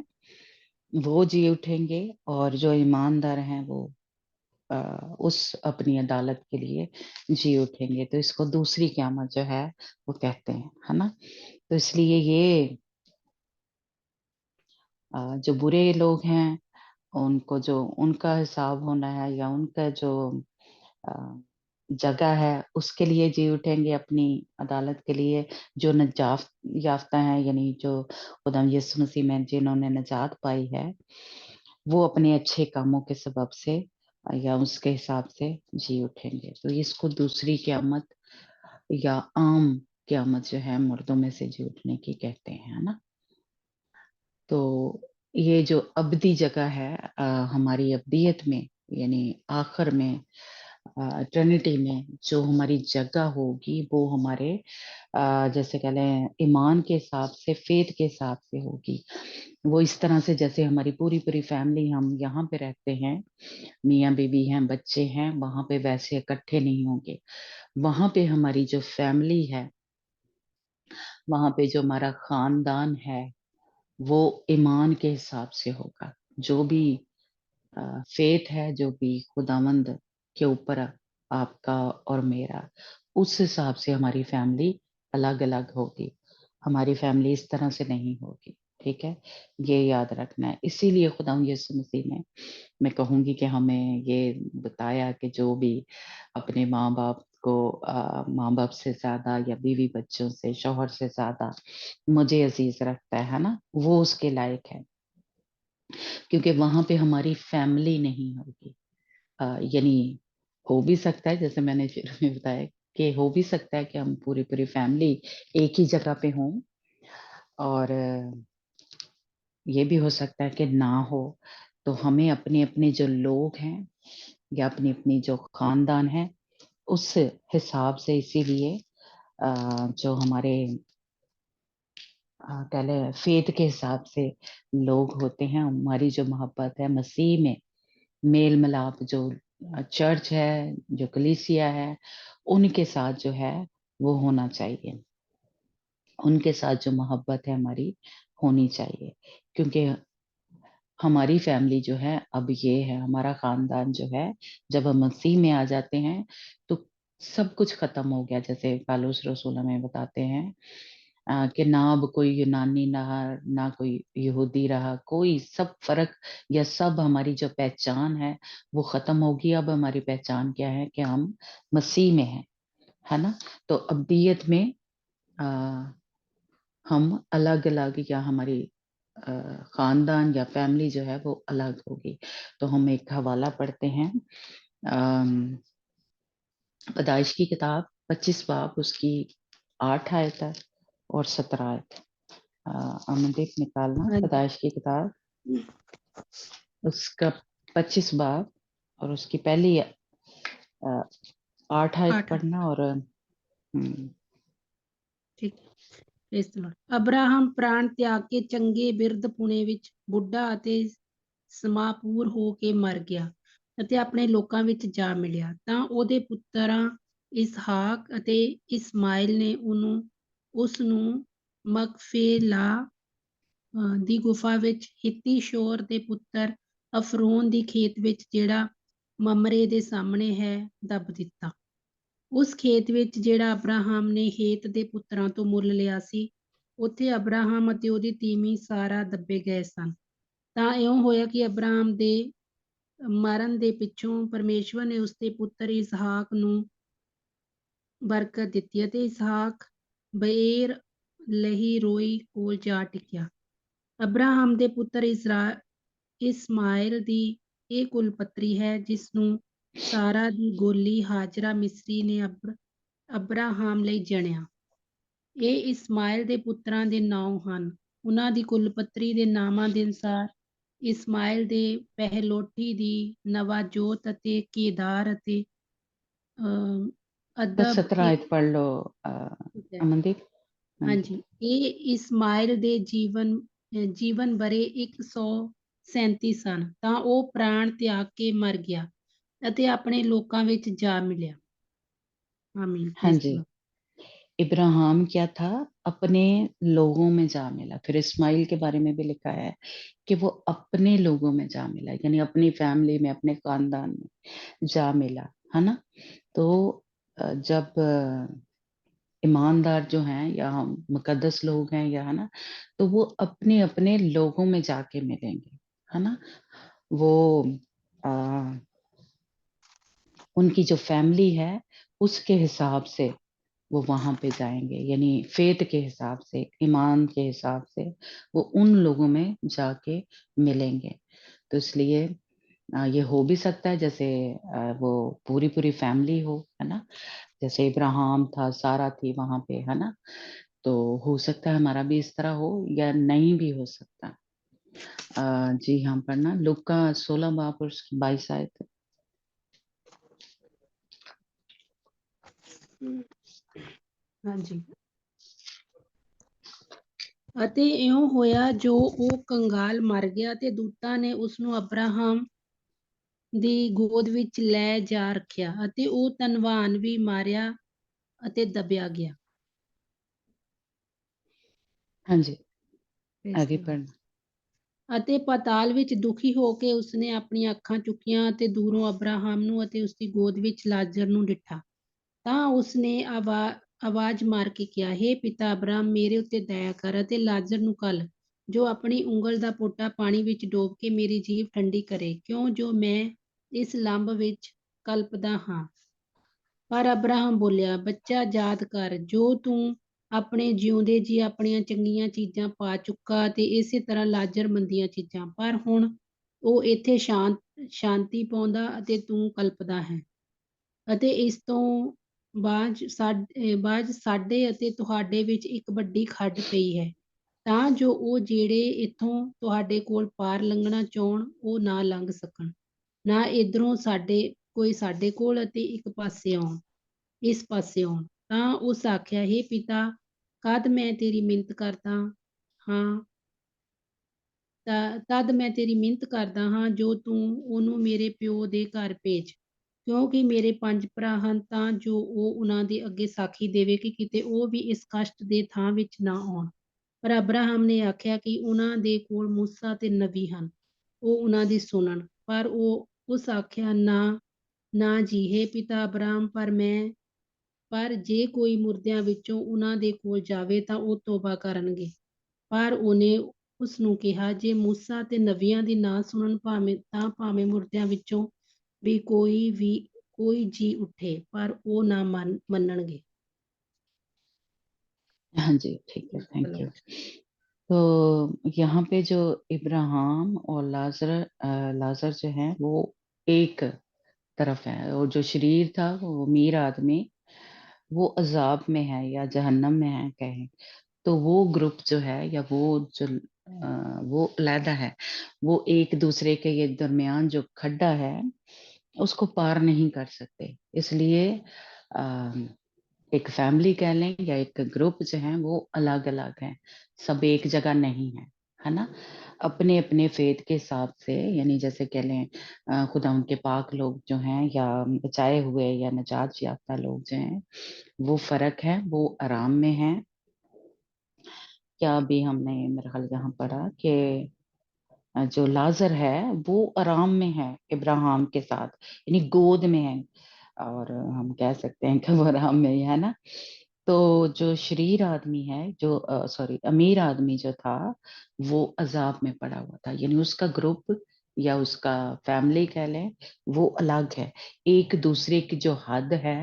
وہ جی اٹھیں گے، اور جو ایماندار ہیں وہ اس اپنی عدالت کے لیے جی اٹھیں گے، تو اس کو دوسری قیامت جو ہے وہ کہتے ہیں، ہے نا؟ تو اس لیے یہ جو برے لوگ ہیں ان کو جو ان کا حساب ہونا ہے، یا ان کا جو جگہ ہے اس کے لیے جی اٹھیں گے اپنی عدالت کے لیے، جو نجات یافتہ ہیں، یعنی جو خدا یسوع مسیح میں جنہوں نے نجات پائی ہے، وہ اپنے اچھے کاموں کے سبب سے یا اس کے حساب سے جی اٹھیں گے، تو اس کو دوسری قیامت یا عام قیامت جو ہے مردوں میں سے جی اٹھنے کی کہتے ہیں، نا؟ تو یہ جو ابدی جگہ ہے ہماری ابدیت میں، یعنی آخر میں ٹرینٹی میں جو ہماری جگہ ہوگی وہ ہمارے جیسے کہہ لیں ایمان کے حساب سے، فیتھ کے حساب سے ہوگی، وہ اس طرح سے جیسے ہماری پوری فیملی ہم یہاں پہ رہتے ہیں، میاں بیوی ہیں، بچے ہیں، وہاں پہ ویسے اکٹھے نہیں ہوں گے، وہاں پہ ہماری جو فیملی ہے، وہاں پہ جو ہمارا خاندان ہے وہ ایمان کے حساب سے ہوگا، جو بھی فیتھ ہے، جو بھی خداوند کے اوپر آپ کا اور میرا، اس حساب سے ہماری فیملی الگ الگ ہوگی، ہماری فیملی اس طرح سے نہیں ہوگی، ٹھیک ہے؟ یہ یاد رکھنا ہے، اسی لیے خدا یسوع مسیح نے، میں کہوں گی کہ ہمیں یہ بتایا کہ جو بھی اپنے ماں باپ کو ماں باپ سے زیادہ یا بیوی بچوں سے، شوہر سے زیادہ مجھے عزیز رکھتا ہے نا، وہ اس کے لائق ہے، کیونکہ وہاں پہ ہماری فیملی نہیں ہوگی، یعنی ہو بھی سکتا ہے جیسے میں نے شروع میں بتایا کہ ہو بھی سکتا ہے کہ ہم پوری فیملی ایک ہی جگہ پہ ہوں، اور یہ بھی ہو سکتا ہے کہ نہ ہو، تو ہمیں اپنے اپنے جو لوگ ہیں یا اپنی اپنی جو خاندان ہے اس حساب سے، اسی لیے جو ہمارے کہہ لیں فیتھ کے حساب سے لوگ ہوتے ہیں، ہماری جو محبت ہے مسیح میں، میل ملاپ جو چرچ ہے، جو کلیسیا ہے، ان کے ساتھ جو ہے وہ ہونا چاہیے، ان کے ساتھ جو محبت ہے ہماری ہونی چاہیے، کیونکہ ہماری فیملی جو ہے اب یہ ہے، ہمارا خاندان جو ہے جب ہم مسیح میں آ جاتے ہیں تو سب کچھ ختم ہو گیا، جیسے پالوس رسول ہمیں بتاتے ہیں کہ نہ اب کوئی یونانی رہا، نہ کوئی یہودی رہا، کوئی سب فرق یا سب ہماری جو پہچان ہے وہ ختم ہوگی، اب ہماری پہچان کیا ہے کہ ہم مسیح میں ہیں، ہے نا؟ تو ابدیت میں ہم الگ الگ، یا ہماری خاندان یا فیملی جو ہے وہ الگ ہوگی، تو ہم ایک حوالہ پڑھتے ہیں پیدائش کی کتاب 25 باب اس کی 8 آیت ہے اور 17 آیت، امندیپ نکالنا، ہاں جی پیدائش کی کتاب उसका 25 बाब और उसकी पहली 8 आयत 8 पढ़ना और ਠੀਕ ਹੈ ਇਸ ਤਰ੍ਹਾਂ ਅਬਰਾਹਮ ਪ੍ਰਾਣ ਤਿਆਗ ਕੇ ਚੰਗੇ ਬਿਰਧ ਪੁਣੇ ਵਿੱਚ ਬੁੱਢਾ ਅਤੇ ਸਮਾਪੂਰ ਹੋ ਕੇ ਮਰ ਗਿਆ ਅਤੇ ਆਪਣੇ ਲੋਕਾਂ ਵਿੱਚ ਜਾ ਮਿਲਿਆ। ਤਾਂ ਉਹਦੇ ਪੁੱਤਰਾਂ ਇਸਹਾਕ ਅਤੇ ਇਸਮਾਇਲ ਨੇ ਉਸ ਨੂੰ ਮਕਫੇਲਾ ਦੀ ਗੁਫਾ ਵਿੱਚ ਹਿੱਤੀ ਸ਼ੋਰ ਦੇ ਪੁੱਤਰ ਅਫਰੋਨ ਦੀ ਖੇਤ ਵਿੱਚ ਜਿਹੜਾ ਮਮਰੇ ਦੇ ਸਾਹਮਣੇ ਹੈ ਦੱਬ ਦਿੱਤਾ। ਉਸ ਖੇਤ ਵਿੱਚ ਜਿਹੜਾ ਅਬਰਾਹਮ ਨੇ ਹੇਤ ਦੇ ਪੁੱਤਰਾਂ ਤੋਂ ਮੁੱਲ ਲਿਆ ਸੀ, ਉੱਥੇ ਅਬਰਾਹਮ ਅਤੇ ਉਹਦੀ ਤੀਵੀਂ ਸਾਰਾ ਦੱਬੇ ਗਏ ਸਨ। ਤਾਂ ਇਉਂ ਹੋਇਆ ਕਿ ਅਬਰਾਹਮ ਦੇ ਮਰਨ ਦੇ ਪਿੱਛੋਂ ਪਰਮੇਸ਼ਵਰ ਨੇ ਉਸਦੇ ਪੁੱਤਰ ਇਸਹਾਕ ਨੂੰ ਬਰਕਤ ਦਿੱਤੀ ਅਤੇ ਇਸਹਾਕ ਬਏਰ ਲਹੀ ਰੋਈ ਕੋਲ ਜਾ ਟਿਕਿਆ। ਅਬਰਾਹਮ ਦੇ ਪੁੱਤਰ ਇਸਮਾਇਲ ਦੀ ਇਹ ਕੁਲਪਤਰੀ ਹੈ, ਜਿਸ ਨੂੰ ਸਾਰਾ ਦੀ ਗੋਲੀ ਹਾਜਰਾ ਮਿਸਰੀ ਨੇ ਅਬਰਾਹਮ ਲਈ ਜਣਿਆ। ਇਹ ਇਸਮਾਇਲ ਦੇ ਪੁੱਤਰਾਂ ਦੇ ਨਾਮ ਹਨ। ਉਹਨਾਂ ਦੀ ਕੁਲਪਤਰੀ ਦੇ ਨਾਮਾਂ ਦੇ ਅਨੁਸਾਰ ਇਸਮਾਇਲ ਦੇ ਪਹਿਲੋਠੀ ਦੀ ਨਵਾਜੋਤ ਅਤੇ ਕੇਦਾਰ ਅਤੇ ਅਦਬ 17 आयत पढ़ लो अमनदीप। ਹਾਂਜੀ, ਇਹ ਇਸਮਾਇਲ ਦੇ ਜੀਵਨ ਬਰੇ 137 ਸਨ। ਤਾਂ ਉਹ ਪ੍ਰਾਣ ਤਿਆਗ ਕੇ ਮਰ ਗਿਆ ਅਤੇ ਆਪਣੇ ਲੋਕਾਂ ਵਿੱਚ ਜਾ ਮਿਲਿਆ। ਆਮੀਨ। हाँ जी, इब्राहिम क्या था, अपने लोगों में जा मिला। फिर इस्माइल के बारे में भी लिखा है कि वो अपने लोगों में जा मिला, यानी अपनी फैमिली में, अपने खानदान में जा मिला, है ना। तो जब ईमानदार जो हैं या मुकद्दस लोग हैं या, है ना, तो वो अपने अपने लोगों में जाके मिलेंगे, है ना। वो उनकी जो फैमिली है उसके हिसाब से वो वहां पे जाएंगे, यानी फेथ के हिसाब से, ईमान के हिसाब से वो उन लोगों में जाके मिलेंगे। तो इसलिए ये हो भी सकता है जैसे वो पूरी पूरी फैमिली हो, है ना, जैसे इब्राहिम था, सारा थी वहां पे, है ना। तो हो सकता है हमारा भी इस तरह हो या नहीं भी हो सकता। जी हाँ, पढ़ना लूका 16 बाब और 22 आयत। ਹਾਂਜੀ। ਅਤੇ ਇਉਂ ਹੋਇਆ ਜੋ ਉਹ ਕੰਗਾਲ ਮਰ ਗਿਆ ਤੇ ਦੂਤਾਂ ਨੇ ਉਸ ਨੂੰ ਅਬਰਾਹਮ ਦੀ ਗੋਦ ਵਿੱਚ ਲੈ ਜਾ ਰੱਖਿਆ ਅਤੇ ਉਹ ਧਨਵਾਨ ਵੀ ਮਾਰਿਆ ਅਤੇ ਦਬਿਆ ਗਿਆ। ਹਾਂਜੀ, आगे पढ़ना। ਅਤੇ ਪਾਤਾਲ ਵਿੱਚ ਦੁਖੀ ਹੋ ਕੇ ਉਸਨੇ ਆਪਣੀਆਂ ਅੱਖਾਂ ਚੁੱਕੀਆਂ ਅਤੇ ਦੂਰੋਂ ਅਬਰਾਹਮ ਨੂੰ ਅਤੇ ਉਸਦੀ ਗੋਦ ਵਿੱਚ ਲਾਜ਼ਰ ਨੂੰ ਡਿੱਠਾ। ਤਾਂ ਉਸਨੇ ਆਵਾਜ਼ ਮਾਰ ਕੇ ਕਿਹਾ, ਹੇ ਪਿਤਾ ਅਬਰਾਹਮ, ਮੇਰੇ ਉੱਤੇ ਦਇਆ ਕਰ ਅਤੇ ਲਾਜ਼ਰ ਨੂੰ ਘੱਲ, ਜੋ ਆਪਣੀ ਉਂਗਲ ਦਾ ਪੋਟਾ ਪਾਣੀ ਵਿੱਚ ਡੋਬ ਕੇ ਮੇਰੀ ਜੀਭ ਠੰਡੀ ਕਰੇ, ਕਿਉਂ ਜੋ ਮੈਂ ਇਸ ਲੰਬ ਵਿੱਚ ਕਲਪਦਾ ਹਾਂ। ਪਰ ਅਬਰਾਹਮ ਬੋਲਿਆ, ਬੱਚਾ ਯਾਦ ਕਰ, ਜੋ ਤੂੰ ਆਪਣੇ ਜਿਉਂਦੇ ਜੀ ਆਪਣੀਆਂ ਚੰਗੀਆਂ ਚੀਜ਼ਾਂ ਪਾ ਚੁੱਕਾ ਤੇ ਇਸੇ ਤਰ੍ਹਾਂ ਲਾਜ਼ਰ ਮੰਦੀਆਂ ਚੀਜ਼ਾਂ। ਪਰ ਹੁਣ ਉਹ ਇੱਥੇ ਸ਼ਾਂਤੀ ਪਾਉਂਦਾ ਅਤੇ ਤੂੰ ਕਲਪਦਾ ਹੈ। ਅਤੇ ਇਸ ਤੋਂ ਬਾਅਦ ਸਾਡੇ ਅਤੇ ਤੁਹਾਡੇ ਵਿੱਚ ਇੱਕ ਵੱਡੀ ਖੱਡ ਪਈ ਹੈ, ਤਾਂ ਜੋ ਉਹ ਜਿਹੜੇ ਇੱਥੋਂ ਤੁਹਾਡੇ ਕੋਲ ਪਾਰ ਲੰਘਣਾ ਚਾਹੁਣ ਉਹ ਨਾ ਲੰਘ ਸਕਣ, ਨਾ ਇੱਧਰੋਂ ਕੋਈ ਸਾਡੇ ਕੋਲ ਅਤੇ ਇਸ ਪਾਸੇ ਆਉਣ। ਤਾਂ ਉਸ ਆਖਿਆ, ਹੇ ਪਿਤਾ, ਤਦ ਮੈਂ ਤੇਰੀ ਮਿੰਨਤ ਕਰਦਾ ਹਾਂ ਜੋ ਤੂੰ ਉਹਨੂੰ ਮੇਰੇ ਪਿਓ ਦੇ ਘਰ ਭੇਜ, ਕਿਉਂਕਿ ਮੇਰੇ 5 ਭਰਾ ਹਨ, ਤਾਂ ਜੋ ਉਹ ਉਹਨਾਂ ਦੇ ਅੱਗੇ ਸਾਖੀ ਦੇਵੇ ਕਿ ਕਿਤੇ ਉਹ ਵੀ ਇਸ ਕਸ਼ਟ ਦੇ ਥਾਂ ਵਿੱਚ ਨਾ ਆਉਣ। ਪਰ ਅਬਰਾਹਮ ਨੇ ਆਖਿਆ ਕਿ ਉਹਨਾਂ ਦੇ ਕੋਲ ਮੂਸਾ ਤੇ ਨਬੀ ਹਨ, ਉਹ ਉਹਨਾਂ ਦੀ ਸੁਣਨ। ਪਰ ਉਸ ਆਖਿਆ, ਨਾ ਜੀ, ਹੇ ਪਿਤਾ ਅਬਰਾਹਮ, ਪਰ ਜੇ ਕੋਈ ਮੁਰਦਿਆਂ ਵਿੱਚੋਂ ਉਹਨਾਂ ਦੇ ਕੋਲ ਜਾਵੇ ਤਾਂ ਉਹ ਤੋਬਾ ਕਰਨਗੇ। ਪਰ ਉਹਨੇ ਉਸ ਨੂੰ ਕਿਹਾ, ਜੇ ਮੂਸਾ ਤੇ ਨਬੀਆਂ ਦੀ ਨਾ ਸੁਣਨ ਤਾਂ ਭਾਵੇਂ ਮੁਰਦਿਆਂ ਵਿੱਚੋਂ ਵੀ ਕੋਈ ਜੀ ਉੱਠੇ, ਪਰ ਉਹ ਨਾ ਮੰਨਣਗੇ। हाँ जी, ठीक है, थैंक यू। तो यहाँ पे जो इब्राहिम और लाजर जो है वो एक तरफ है, और जो शरीर था वो अमीर आदमी वो अजाब में है या जहन्नम में है कहें, तो वो ग्रुप जो है या वो जो वो अलहदा है, वो एक दूसरे के ये दरमियान जो खड्डा है उसको पार नहीं कर सकते। इसलिए अ, एक फैमिली कह लें या एक ग्रुप जो है वो अलग अलग है, सब एक जगह नहीं है ना। अपने अपने फेथ के हिसाब से, यानी जैसे कह लें खुदा उनके पाक लोग जो हैं या बचाए हुए या नजात याफ्ता लोग जो हैं, वो फर्क है, वो आराम में है। क्या अभी हमने मेरे ख्याल यहाँ पढ़ा कि जो लाजर है वो आराम में है इब्राहिम के साथ, यानी गोद में है, और हम कह सकते हैं कि वो आराम में ही है ना। तो जो शरीर आदमी है, जो सॉरी अमीर आदमी जो था, वो अजाब में पड़ा हुआ था, यानी उसका ग्रुप या उसका फैमिली कह लें वो अलग है। एक दूसरे की जो हद है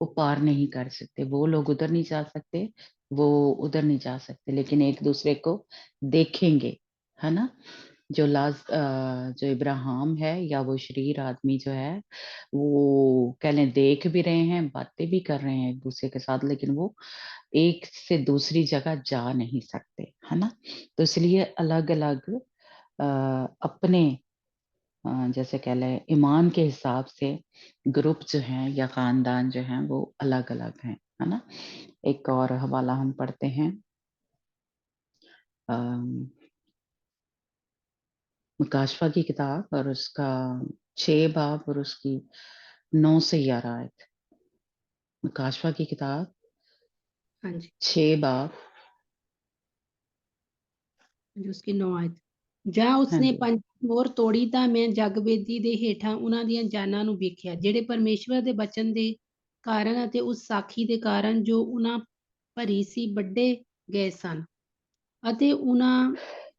वो पार नहीं कर सकते, वो लोग उधर नहीं जा सकते, वो उधर नहीं जा सकते, लेकिन एक दूसरे को देखेंगे, है ना। जो इब्राहिम है या वो शरीर आदमी जो है, वो कह लें देख भी रहे हैं, बातें भी कर रहे हैं एक दूसरे के साथ, लेकिन वो एक से दूसरी जगह जा नहीं सकते, है ना। तो इसलिए अलग अलग अपने जैसे कह लें ईमान के हिसाब से ग्रुप जो हैं या खानदान जो हैं वो अलग अलग हैं, है ना। एक और हवाला हम पढ़ते हैं, मुकाशफा की किताब और उसका 6 बाब और उसकी 9 से 11 आयत। मुकाशफा की किताब हाँ जी, 6 बाब। जो उसकी 9 ਆਇਤ ਜਾਂ हाँ ਉਸਨੇ जी। ਪੰਜ ਹੋਰ ਤੋੜੀ ਤਾਂ ਮੈਂ ਜਗਵੇਦੀ ਦੇ ਹੇਠਾਂ ਉਹਨਾਂ ਦੀਆਂ ਜਾਨਾਂ ਨੂੰ ਵੇਖਿਆ, ਜਿਹੜੇ ਪਰਮੇਸ਼ਵਰ ਦੇ ਬਚਨ ਦੇ ਕਾਰਨ ਅਤੇ ਉਸ ਸਾਖੀ ਦੇ ਕਾਰਨ ਜੋ ਉਹਨਾਂ ਭਰੀ ਸੀ ਵੱਡੇ ਗਏ ਸਨ, ਅਤੇ ਉਹਨਾਂ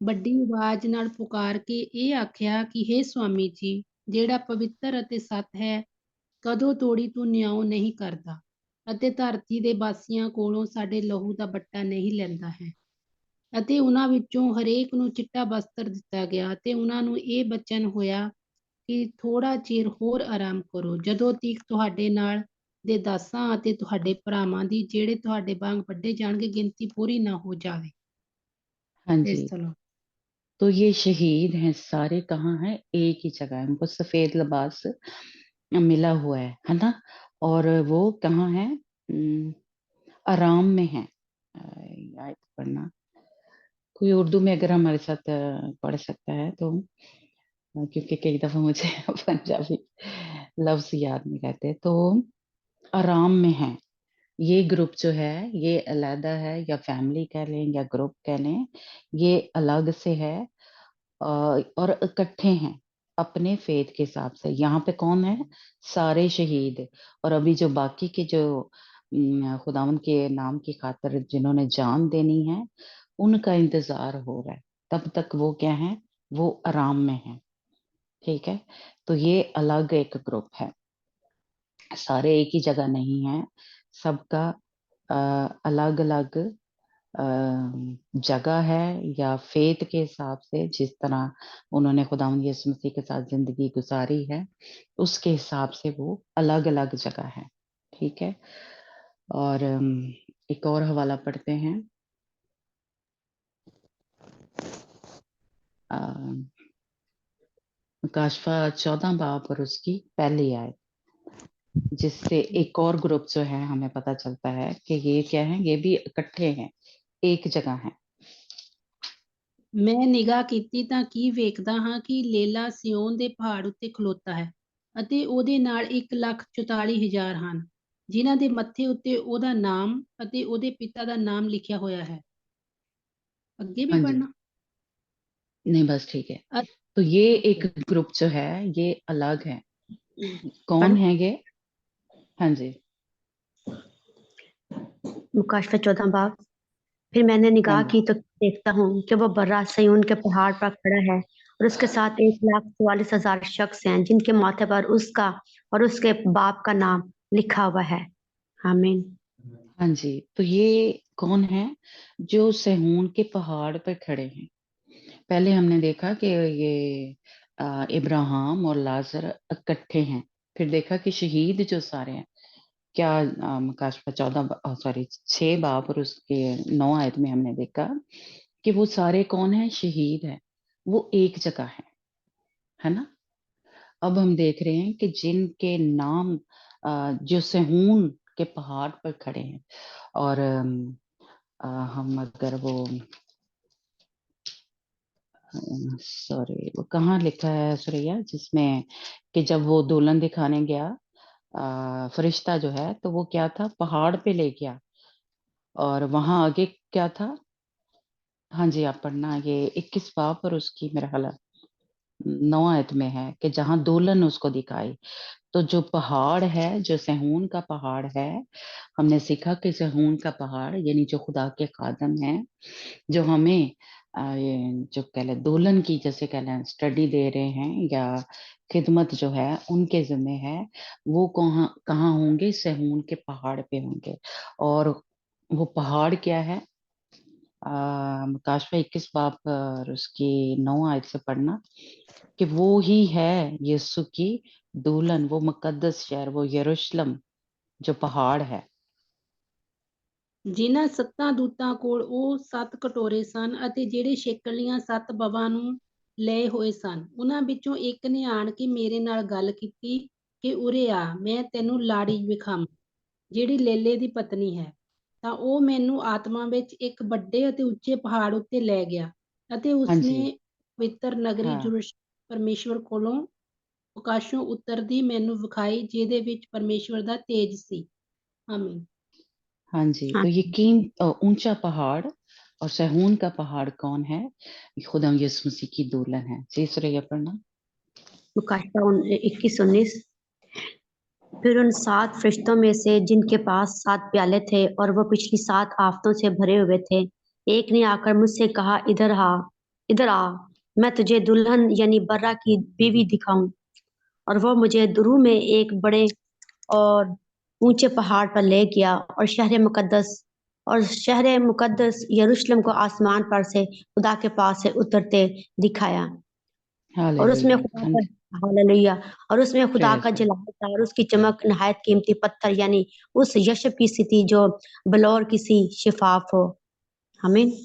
ਵੱਡੀ ਆਵਾਜ਼ ਨਾਲ ਪੁਕਾਰ ਕੇ ਇਹ ਆਖਿਆ ਕਿ ਹੇ ਸੁਆਮੀ ਜੀ, ਜਿਹੜਾ ਪਵਿੱਤਰ ਅਤੇ ਸੱਤ ਹੈ, ਕਦੋਂ ਤੋੜੀ ਤੂੰ ਨਿਆਂ ਨਹੀਂ ਕਰਦਾ ਅਤੇ ਧਰਤੀ ਦੇ ਵਾਸੀਆਂ ਕੋਲੋਂ ਸਾਡੇ ਲਹੂ ਦਾ ਬੱਟਾ ਨਹੀਂ ਲੈਂਦਾ ਹੈ। ਅਤੇ ਉਹਨਾਂ ਵਿੱਚੋਂ ਹਰੇਕ ਨੂੰ ਚਿੱਟਾ ਬਸਤਰ ਦਿੱਤਾ ਗਿਆ ਅਤੇ ਉਹਨਾਂ ਨੂੰ ਇਹ ਬਚਨ ਹੋਇਆ ਕਿ ਥੋੜਾ ਚਿਰ ਹੋਰ ਆਰਾਮ ਕਰੋ, ਜਦੋਂ ਤੀਕ ਤੁਹਾਡੇ ਨਾਲ ਦੇ ਦਾਸਾਂ ਅਤੇ ਤੁਹਾਡੇ ਭਰਾਵਾਂ ਦੀ, ਜਿਹੜੇ ਤੁਹਾਡੇ ਵਾਂਗ ਵੱਡੇ ਜਾਣਗੇ, ਗਿਣਤੀ ਪੂਰੀ ਨਾ ਹੋ ਜਾਵੇ। हाँ प्रेज़ जी। The Lord. तो ये शहीद हैं सारे, कहाँ हैं? एक ही जगह है, उनको सफेद लिबास मिला हुआ है ना। और वो कहाँ है? आराम में है। आयत पढ़ना, कोई उर्दू में अगर हमारे साथ पढ़ सकता है तो, क्योंकि कई दफा मुझे पंजाबी लफ्ज याद नहीं रहते। तो आराम में है ये ग्रुप जो है, ये अलहदा है, या फैमिली कह लें या ग्रुप कह लें, ये अलग से है और इकट्ठे हैं अपने फेथ के हिसाब से। यहाँ पे कौन है? सारे शहीद। और अभी जो बाकी के जो खुदावन के नाम की खातिर जिन्होंने जान देनी है, उनका इंतजार हो रहा है, तब तक वो क्या है? वो आराम में है। ठीक है। तो ये अलग एक ग्रुप है, सारे एक ही जगह नहीं है, सबका अलग अलग जगह है, या फेथ के हिसाब से जिस तरह उन्होंने खुदावंद यीशु मसीह के साथ जिंदगी गुजारी है, उसके हिसाब से वो अलग अलग जगह है। ठीक है। और एक और हवाला पढ़ते हैं, मुकाशफा 14 बाब और उसकी पहली आयत, जिससे एक और ग्रुप जो है हमें पता चलता है कि ये क्या है, ये भी इकट्ठे हैं, एक जगह है। ਮੈਂ ਨਿਗਾਹ ਕੀਤੀ ਤਾਂ ਕੀ ਵੇਖਦਾ ਹਾਂ ਕਿ ਲੇਲਾ ਸਿਯੋਨ ਦੇ ਪਹਾੜ ਉੱਤੇ ਖਲੋਤਾ ਹੈ ਅਤੇ ਉਹਦੇ ਨਾਲ 1,44,000 ਹਨ, ਜਿਨ੍ਹਾਂ ਦੇ ਮੱਥੇ ਉੱਤੇ ਉਹਦਾ ਨਾਮ ਅਤੇ ਉਹਦੇ ਪਿਤਾ ਦਾ ਨਾਮ ਲਿਖਿਆ ਹੋਇਆ ਹੈ। ਅੱਗੇ ਵੀ हाँ जी, ਪੜ੍ਹਨਾ? नहीं बस ठीक है। अ- तो ये एक ओके। ग्रुप जो है ये अलग है। कौन पढ़ो। है ये? हाँ जी। मुकाशफा 14 बाब। फिर मैंने हाँ निगाह जी। की तो देखता हूँ कि वह बर्रा सयून के पहाड़ पर खड़ा है और उसके साथ 1,44,000 शख्स हैं, जिनके माथे पर उसका और उसके बाप का नाम लिखा हुआ है। आमीन। हाँ जी। तो ये कौन है जो सहून के पहाड़ पर खड़े हैं? पहले हमने देखा कि ये इब्राहिम और लाजर इकट्ठे हैं, फिर देखा कि शहीद जो सारे हैं, क्या मुकाशफा 14 सॉरी 6 बाब और उसके 9 आयत में हमने देखा कि वो सारे कौन है, शहीद है, वो एक जगह है ना। अब हम देख रहे हैं कि जिनके नाम जो सहून के पहाड़ पर खड़े हैं, और हम अगर वो सॉरी वो कहाँ लिखा है सुरैया, जिसमें कि जब वो दुल्हन दिखाने गया फरिश्ता जो है, तो वो क्या था, पहाड़ पे ले गया, और वहां आगे क्या था। हाँ जी, आप पढ़ना, ये 21 बाब और उसकी मेरा ख्याल 9 आयत में है कि जहां दुल्हन उसको दिखाई। तो जो पहाड़ है, जो सहून का पहाड़ है, हमने सीखा कि सहून का पहाड़ यानी जो खुदा के खादम है, जो हमें ये जो कह लें दुल्हन की, जैसे कह लें स्टडी दे रहे हैं या खिदमत जो है उनके जिम्मे है, वो कहाँ कहाँ होंगे, सहून के पहाड़ पे होंगे। और वो पहाड़ क्या है, काशफा 21 बाब और उसकी 9 आयत से पढ़ना, कि वो ही है यीशु की दुल्हन, वो मुकद्दस शहर, वो यरूशलेम जो पहाड़ है। ਜਿਨ੍ਹਾਂ 7 ਦੂਤਾਂ ਕੋਲ ਉਹ 7 ਕਟੋਰੇ ਸਨ ਅਤੇ ਜਿਹੜੇ ਛੇਕਲੀਆਂ 7 ਬਵਾਂ ਨੂੰ ਲਏ ਹੋਏ ਸਨ। ਉਹਨਾਂ ਵਿੱਚੋਂ ਇੱਕ ਨੇ ਆਣ ਕੇ ਮੇਰੇ ਨਾਲ ਗੱਲ ਕੀਤੀ ਕਿ ਉਰੇ ਆ, ਮੈਂ ਤੈਨੂੰ ਲਾੜੀ ਵਿਖਾਵਾਂ, ਜਿਹੜੀ ਲੇਲੇ ਦੀ ਪਤਨੀ ਹੈ। ਤਾਂ ਉਹ ਮੈਨੂੰ ਆਤਮਾ ਵਿੱਚ ਇੱਕ ਵੱਡੇ ਅਤੇ ਉੱਚੇ ਪਹਾੜ ਉੱਤੇ ਲੈ ਗਿਆ ਅਤੇ हाँ जी, ਉਸਨੇ ਪਵਿੱਤਰ ਨਗਰੀ हाँ ਯਰੂਸ਼ਲਮ ਪਰਮੇਸ਼ਵਰ ਕੋਲੋਂ ਆਕਾਸ਼ੋਂ ਉਤਰਦੀ ਮੈਨੂੰ ਵਿਖਾਈ, ਜਿਹਦੇ ਵਿੱਚ ਪਰਮੇਸ਼ਵਰ ਦਾ ਤੇਜ ਸੀ। ਆਮੀਨ। हाँ जी। हाँ, तो ये ऊंचा पहाड़ और सहून का पहाड़ कौन है, खुदा यीशु मसीह की दुल्हन है। जी सुरैया पढ़ना। मुकाशफा 21-19। फिर उन 7 फरिश्तों में से जिनके पास 7 प्याले थे और वो पिछली 7 आफतों से भरे हुए थे, एक ने आकर मुझसे कहा, इधर आ, मैं तुझे दुल्हन यानी बर्रा की बीवी दिखाऊं। और वो मुझे दुरू में एक बड़े और ऊंचे पहाड़ पर ले गया और शहर मुकद्दस यरूशलेम को आसमान पर से खुदा के पास से उतरते दिखाया। और उसमें हालेलुया। खुदा हाँ का जी, हालेलुया और उसमें खुदा का प्रेज द जलाल था और उसकी चमक नहायत कीमती पत्थर यानी उस यशब की स्थिति जो बलौर किसी शिफाफ हो। आमीन।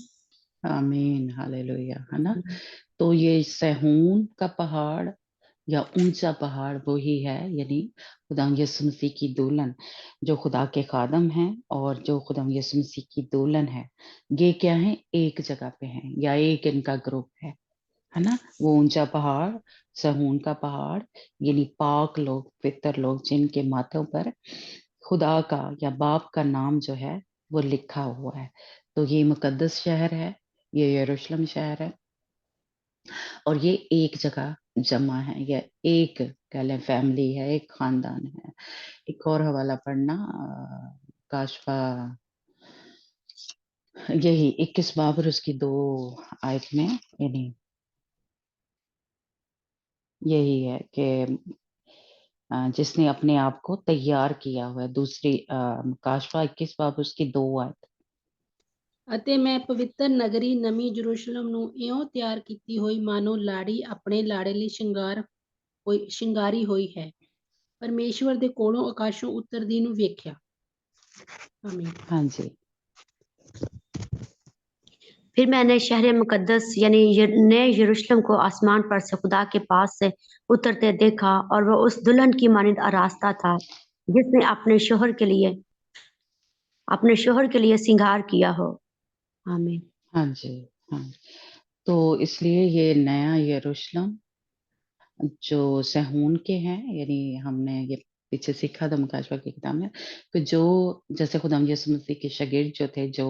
आमीन, हालेलुया, है ना। तो ये सहून का पहाड़ या ऊंचा पहाड़ वो ही है, यानी खुदा यीशु मसीह की दुल्हन, जो खुदा के खादम हैं और जो खुदा यीशु मसीह की दुल्हन है। ये क्या है, एक जगह पे हैं या एक इनका ग्रुप है ना। वो ऊंचा पहाड़, सहून का पहाड़, यानी पाक लोग, पितर लोग, जिनके माथों पर खुदा का या बाप का नाम जो है वो लिखा हुआ है। तो ये मुकद्दस शहर है, ये यरूशलेम शहर है, और ये एक जगह जमा है, या एक कह लें फैमिली है, एक खानदान है। एक और हवाला पढ़ना, काशफा यही 21 बाब और उसकी 2 आयत में, यानी यही है कि जिसने अपने आप को तैयार किया हुआ है। दूसरी काशफा 21 बाब उसकी 2 आयत। ਅਤੇ ਮੈਂ ਪਵਿੱਤਰ ਨਗਰੀ ਨਵੀਂ ਯਰੂਸ਼ਲਮ ਨੂੰ ਇਉਂ ਤਿਆਰ ਕੀਤੀ ਹੋਈ ਮਾਨੋ ਲਾੜੀ ਆਪਣੇ ਲਾੜੇ ਲਈ ਸ਼ਿੰਗਾਰੀ ਹੋਈ ਹੈ, ਪਰਮੇਸ਼ਵਰ ਦੇ ਕੋਲੋਂ ਆਕਾਸ਼ੋਂ ਉਤਰਦੀ ਨੂੰ ਵੇਖਿਆ। ਆਮੀਨ। हाँ जी, फिर मैंने शहर मुकद्दस यानी नए यरूशलेम को आसमान पर से खुदा के पास से उतरते देखा और वह उस दुल्हन की मानिंद आरास्ता था जिसने अपने शोहर के लिए श्रृंगार किया हो। आमीन। हाँ जी, हाँ। तो इसलिए ये नया यरूशलेम जो सहून के हैं, यानी हमने ये पीछे सीखा था मुकाशवा की किताब में, कि जो जैसे खुदा यीशु मसीह के शागिर्द जो थे, जो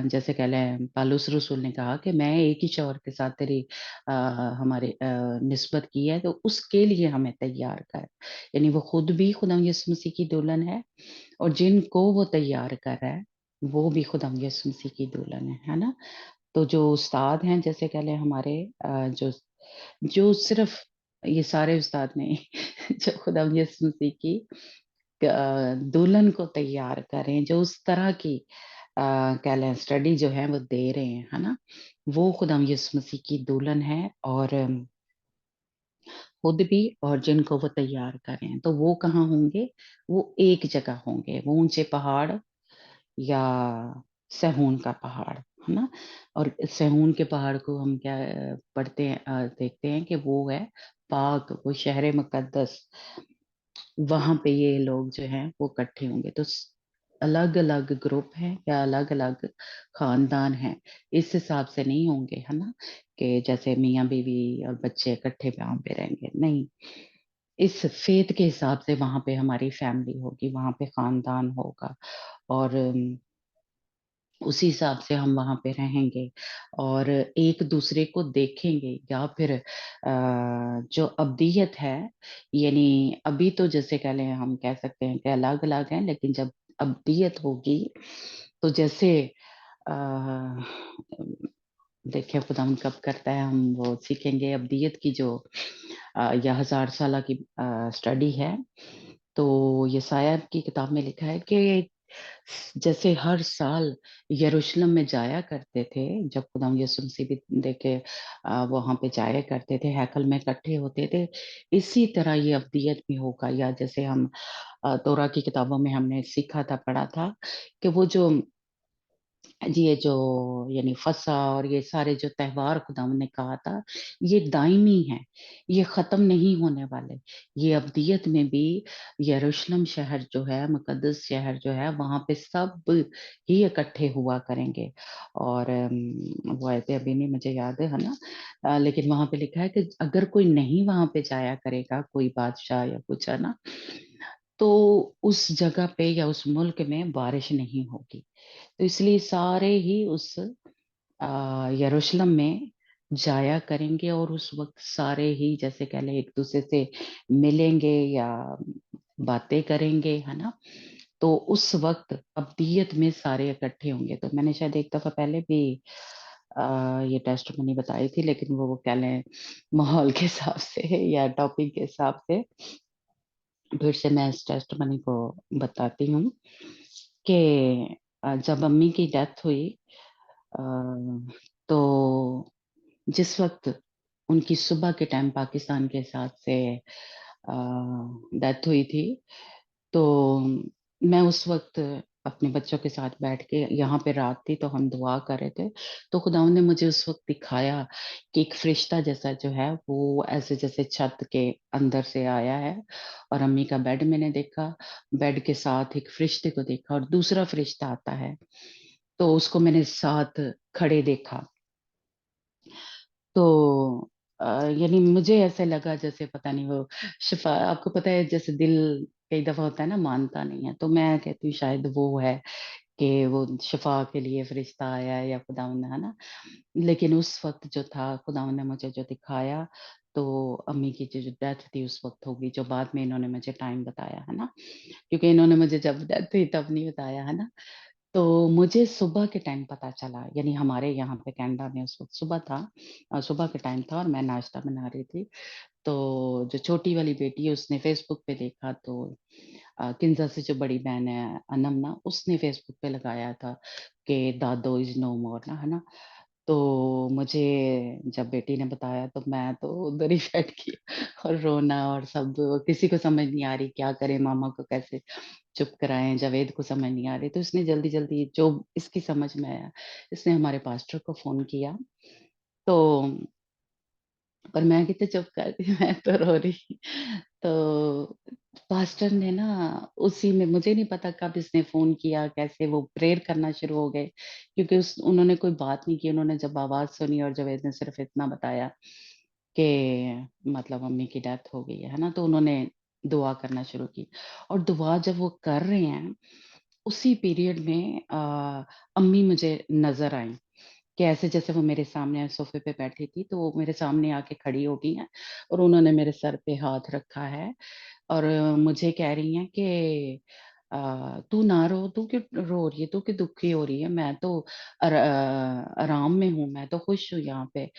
जैसे कह लें पालूस रसूल ने कहा कि मैं एक ही शौहर के साथ तेरी हमारी निस्बत की है, तो उसके लिए हमें तैयार कर। यानी वो खुद भी खुदा यीशु मसीह की दुल्हन है, और जिनको वो तैयार कर रहा है वो भी खुदा यीशु मसीह की दुल्हन है ना। तो जो उस्ताद हैं, जैसे कह लें हमारे जो जो सिर्फ ये सारे उस्ताद नहीं जो खुदा यीशु मसीह की दुल्हन को तैयार करें, जो उस तरह की कह लें स्टडी जो है वो दे रहे हैं, है ना, वो खुदा यीशु मसीह की दुल्हन है, और खुद भी और जिनको वो तैयार करें, तो वो कहाँ होंगे, वो एक जगह होंगे, वो ऊंचे पहाड़ या सहून का पहाड़। है ना। और सहून के पहाड़ को हम क्या पढ़ते हैं, देखते हैं कि वो है पाक, वो शहर मुकद्दस, वहां पे ये लोग जो हैं वो इकट्ठे होंगे। तो अलग अलग ग्रुप हैं या अलग अलग खानदान हैं, इस हिसाब से नहीं होंगे, है ना, कि जैसे मियाँ बीवी और बच्चे इकट्ठे वहां पे रहेंगे, नहीं। इस फेथ के हिसाब से वहां पे हमारी फैमिली होगी, वहां पे खानदान होगा, और उसी हिसाब से हम वहां पे रहेंगे और एक दूसरे को देखेंगे। या फिर जो अब्दियत है, यानी अभी तो जैसे कह लें, हम कह सकते हैं कि अलग अलग हैं, लेकिन जब अब्दियत होगी तो जैसे आ, देखिए खुदा हम कब करता है, हम वो सीखेंगे। अब्दियत की जो या 1000 साल की स्टडी है, तो यसाया की किताब में लिखा है कि जैसे हर साल यरूशलेम में जाया करते थे, जब खुदा यीशु मसीह भी देखे वहां पे जाया करते थे, हैकल में इकट्ठे होते थे, इसी तरह ये अब्दियत भी होगा। या जैसे हम तोरा की किताबों में हमने सीखा था, पढ़ा था कि वो जो जी, ये जो यानी फसा और ये सारे जो त्योहार खुदा ने कहा था, ये दायमी है, ये खत्म नहीं होने वाले। ये अब्दियत में भी यरूशलेम शहर जो है, मुकद्दस शहर जो है, वहां पे सब ही इकट्ठे हुआ करेंगे। और वो आयतें अभी नहीं मुझे याद है ना, लेकिन वहां पे लिखा है कि अगर कोई नहीं वहां पे जाया करेगा, कोई बादशाह या कुछ, है ना, तो उस जगह पे या उस मुल्क में बारिश नहीं होगी। तो इसलिए सारे ही उस यरूशलेम में जाया करेंगे, और उस वक्त सारे ही जैसे कह लें एक दूसरे से मिलेंगे या बातें करेंगे, है ना। तो उस वक्त अब्दियत में सारे इकट्ठे होंगे। तो मैंने शायद एक दफा पहले भी ये टेस्ट मनी बताई थी, लेकिन वो कह लें माहौल के हिसाब से या टॉपिक के हिसाब से फिर से मैं इस टेस्ट मनी को बताती हूँ कि जब अम्मी की डेथ हुई, अ, तो जिस वक्त उनकी सुबह के टाइम पाकिस्तान के साथ से डेथ हुई थी, तो मैं उस वक्त अपने बच्चों के साथ बैठ के, यहाँ पे रात थी तो हम दुआ कर रहे थे, तो खुदावंद ने मुझे उस वक्त दिखाया कि एक फरिश्ता जैसा जो है वो ऐसे जैसे छत के अंदर से आया है, और अम्मी का बेड मैंने देखा, बेड के साथ एक फरिश्ते को देखा, और दूसरा फरिश्ता आता है, तो उसको मैंने साथ खड़े देखा। तो यानी मुझे ऐसे लगा जैसे पता नहीं वो शिफा, आपको पता है जैसे दिल कई दफा होता है ना, मानता नहीं है, तो मैं कहती हूँ शायद वो है कि वो शिफा के लिए फरिश्ता आया है या खुदावंद, है ना। लेकिन उस वक्त जो था, खुदावंद ने मुझे जो दिखाया, तो अम्मी की जो डेथ थी उस वक्त होगी, जो बाद में इन्होंने मुझे टाइम बताया, है ना, क्योंकि इन्होंने मुझे जब डेथ हुई तब नहीं बताया, है ना। तो मुझे सुबह के टाइम पता चला, यानी हमारे यहाँ पे कनाडा में उस वक्त सुबह था, सुबह के टाइम था, और मैं नाश्ता बना रही थी। तो जो छोटी वाली बेटी है उसने फेसबुक पे देखा, तो किंजा से जो बड़ी बहन है अनम ना, उसने फेसबुक पे लगाया था कि दादो इज नो मोर ना, है ना। तो मुझे जब बेटी ने बताया तो मैं तो उधर ही बैठ गई, और रोना और सब, किसी को समझ नहीं आ रही क्या करे, मामा को कैसे चुप कराएं, जावेद को समझ नहीं आ रही, तो इसने जल्दी जल्दी जो इसकी समझ में आया, इसने हमारे पास्टर को फोन किया। तो पर मैं कितने चुप कर दी, मैं तो रो रही। तो पास्टर ने ना उसी में, मुझे नहीं पता कब इसने फोन किया, कैसे वो प्रेयर करना शुरू हो गए, क्योंकि उस उन्होंने कोई बात नहीं की। उन्होंने जब आवाज सुनी और जावेद ने सिर्फ इतना बताया कि मतलब मम्मी की डेथ हो गई है ना, तो उन्होंने दुआ करना शुरू की। और दुआ जब वो कर रहे हैं, उसी पीरियड में अम्मी मुझे नजर आई कि ऐसे जैसे वो मेरे सामने सोफे पे बैठी थी, तो वो मेरे सामने आके खड़ी हो गई हैं, और उन्होंने मेरे सर पे हाथ रखा है, और मुझे कह रही हैं कि तू ना रो, तू क्यों रो रही है, तू क्यों दुखी हो रही है, मैं तो आराम में हूँ, मैं तो खुश हूँ यहाँ पे,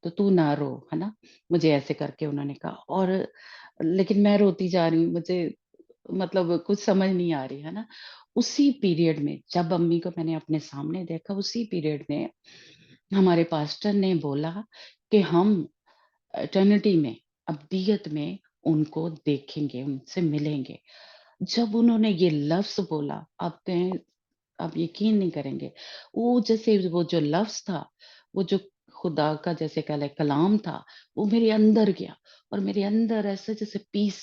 तो तू ना रो, है ना। मुझे ऐसे करके उन्होंने कहा, और लेकिन मैं रोती जा रही हूँ, मुझे मतलब कुछ समझ नहीं आ रही, है ना। उसी पीरियड में जब अम्मी को मैंने अपने सामने देखा, उसी पीरियड में हमारे पास्टर ने बोला कि हम एटर्निटी में, अब्दियत में उनको देखेंगे, उनसे मिलेंगे। जब उन्होंने ये लफ्ज बोला, आप कहें आप यकीन नहीं करेंगे, वो जैसे वो जो लफ्ज़ था, वो जो खुदा का जैसे कह लें कलाम था, वो मेरे अंदर गया और मेरे अंदर ऐसे जैसे पीस,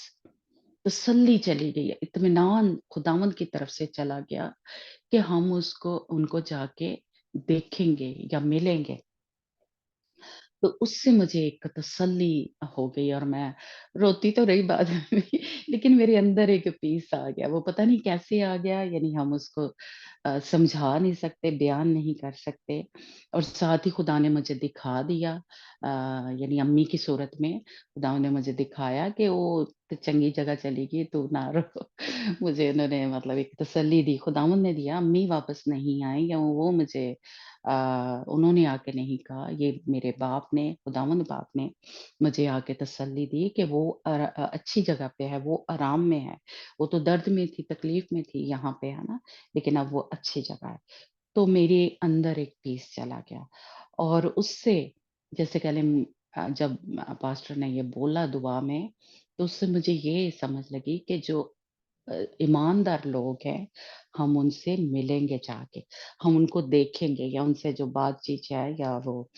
तसल्ली चली गई, इत्मीनान खुदावंद की तरफ से चला गया कि हम उसको उनको जाके देखेंगे या मिलेंगे। तो उससे मुझे एक तसल्ली हो गई और मैं रोती तो रही बाद में भी, लेकिन मेरे अंदर एक पीस आ गया। वो पता नहीं कैसे आ गया, यानी हम उसको समझा नहीं सकते, बयान नहीं कर सकते। और साथ ही खुदा ने मुझे दिखा दिया, यानी अम्मी की सूरत में खुदा ने मुझे दिखाया कि वो तो चंगी जगह चली गई, तू ना रो। मुझे उन्होंने मतलब एक तसल्ली दी, खुदावंद ने दिया। अम्मी वापस नहीं आई या वो मुझे उन्होंने आके नहीं कहा, ये मेरे बाप ने, खुदावंद बाप ने मुझे आके तसल्ली दी कि वो अच्छी जगह पे है, वो आराम में है। वो तो दर्द में थी, तकलीफ में थी यहाँ पे, है ना? लेकिन अब वो अच्छी जगह है। तो मेरे अंदर एक पीस चला गया और उससे जैसे कह लें जब पास्टर ने ये बोला दुआ में, तो उससे मुझे ये समझ लगी कि जो ईमानदार लोग हैं, हम उनसे मिलेंगे जाके, हम उनको देखेंगे या उनसे जो बातचीत है या वो,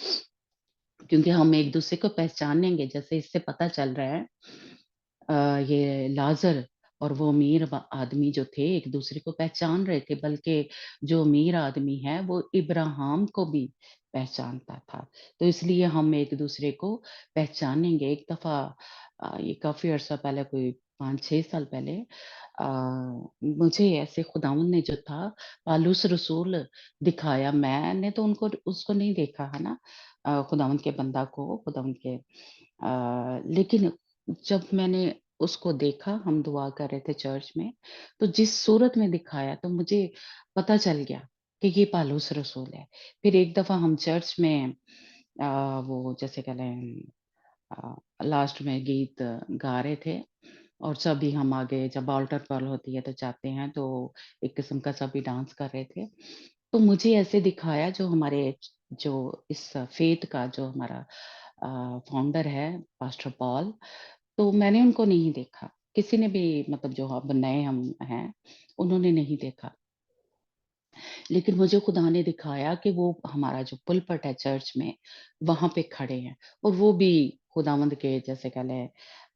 क्योंकि हम एक-दूसरे को पहचानेंगे, जैसे इससे पता चल रहा है ये लाज़र और वो अमीर आदमी जो थे एक-दूसरे को पहचान रहे थे, बल्कि जो अमीर आदमी है वो इब्राहिम को भी पहचानता था। तो इसलिए हम एक-दूसरे को पहचानेंगे। एक दफ़ा ये काफ़ी अरसा पहले, कोई 5-6 साल पहले मुझे ऐसे खुदावंद ने जो था पालूस रसूल दिखाया। मैंने तो उसको नहीं देखा, है ना? खुदावंद के बंदा को, खुदावंद के लेकिन जब मैंने उसको देखा, हम दुआ कर रहे थे चर्च में, तो जिस सूरत में दिखाया तो मुझे पता चल गया कि ये पालूस रसूल है। फिर एक दफ़ा हम चर्च में वो जैसे कह लें लास्ट में गीत गा रहे थे और सभी हम आगे जब अल्टर कॉल होती है तो जाते हैं, तो एक किस्म का सभी डांस कर रहे थे। तो मुझे ऐसे दिखाया जो हमारे जो इस फेथ का जो हमारा फाउंडर है पास्टर पॉल, तो मैंने उनको नहीं देखा। किसी ने भी मतलब जो अब नए हम हैं, उन्होंने नहीं देखा। लेकिन मुझे खुदा ने दिखाया कि वो हमारा जो पुलपट है चर्च में, वहाँ पे खड़े हैं और वो भी खुदावंद के जैसे कह लें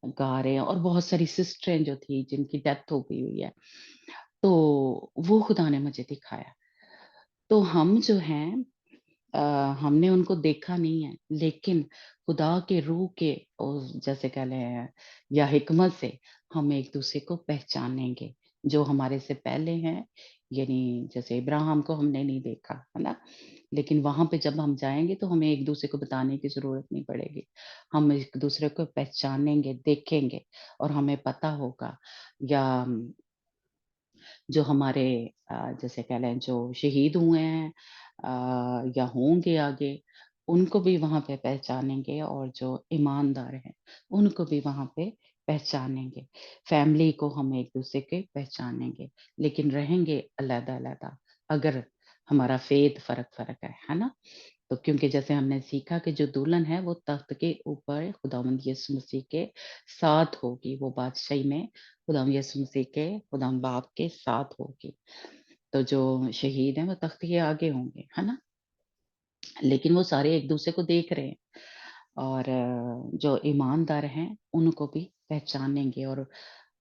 गा रहे हैं और बहुत सारी सिस्टरें जो थी जिनकी डेथ हो गई हुई है, तो वो खुदा ने मुझे दिखाया। तो हम जो हैं अ, हमने उनको देखा नहीं है, लेकिन खुदा के रूह के और जैसे कह लें या हिकमत से हम एक-दूसरे को पहचानेंगे, जो हमारे से पहले हैं, यानी जैसे इब्राहिम को हमने नहीं देखा, है ना? लेकिन वहाँ पे जब हम जाएँगे तो हमें एक-दूसरे को बताने की ज़रूरत नहीं पड़ेगी। हम एक-दूसरे को पहचानेंगे, देखेंगे और हमें पता होगा या जो हमारे जैसे कह लें जो शहीद हुए हैं या होंगे आगे, उनको भी वहाँ पे पहचानेंगे और जो ईमानदार हैं, उनको भी वहाँ पे पहचानेंगे। फैमिली को हम एक-दूसरे के पहचानेंगे, लेकिन रहेंगे अलग-अलग अगर हमारा फ़ेथ फ़र्क-फ़र्क है ना? तो क्योंकि जैसे हमने सीखा कि जो दुल्हन है वो तख्त के ऊपर खुदावंद यीशु मसीह के साथ होगी, वो बादशाही में खुदावंद यीशु मसीह के खुदावंद बाप के साथ होगी। तो जो शहीद हैं वो तख्त के आगे होंगे, है ना? लेकिन वो सारे एक-दूसरे को देख रहे हैं और जो ईमानदार हैं उनको भी पहचानेंगे और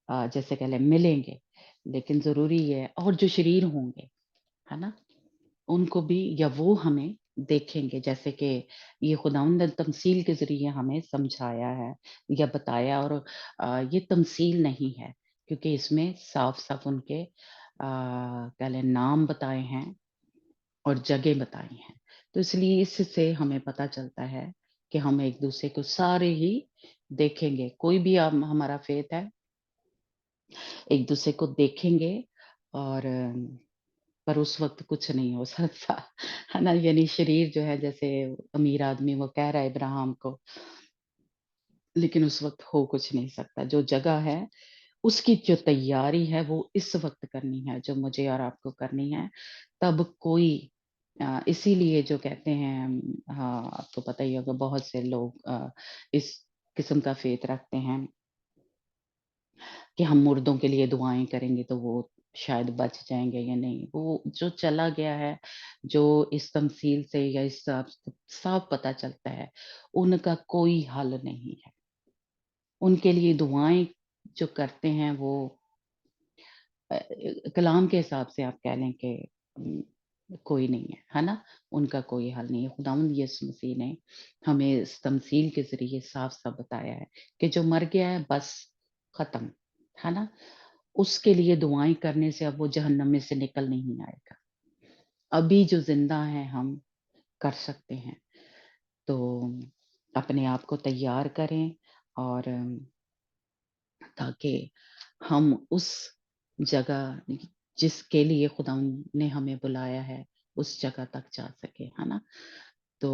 जैसे कह लें मिलेंगे। लेकिन ज़रूरी है और जो शरीर होंगे, है ना? उनको भी या वो हमें देखेंगे जैसे कि ये खुदावंद ने तमसील के ज़रिए हमें समझाया है या बताया और ये तमसील नहीं है क्योंकि इसमें साफ-साफ उनके कह लें नाम बताए हैं और जगह बताई हैं। तो इसलिए इससे हमें पता चलता है कि हम एक-दूसरे को सारे ही देखेंगे। कोई भी हमारा फ़ेथ है, एक-दूसरे को देखेंगे और पर उस वक़्त कुछ नहीं हो सकता, है ना? यानी शरीर जो है जैसे अमीर आदमी वो कह रहा है इब्राहिम को, लेकिन उस वक़्त हो कुछ नहीं सकता। जो जगह है, उसकी जो तैयारी है वो इस वक़्त करनी है, जो मुझे और आपको करनी है। तब कोई इसीलिए जो कहते हैं हाँ, आपको पता ही होगा बहुत से लोग इस किस्म का फ़ेथ रखते हैं कि हम मुर्दों के लिए दुआएँ करेंगे तो वो शायद बच जाएंगे या नहीं। वो जो चला गया है, जो इस तमसील से या इस साफ पता चलता है, उनका कोई हल नहीं है। उनके लिए दुआएं जो करते हैं वो कलाम के हिसाब से आप कह लें कि कोई नहीं है ना, उनका कोई हल नहीं है। खुदावंद यीशु मसीह ने हमें इस तमसील के जरिए साफ साफ बताया है कि जो मर गया है बस खत्म, है ना, उसके लिए दुआएं करने से अब वो जहन्नम में से निकल नहीं आएगा। अभी जो जिंदा है हम कर सकते हैं, तो अपने आप को तैयार करें और ताकि हम उस जगह जिसके लिए खुदा ने हमें बुलाया है उस जगह तक जा सके, है ना। तो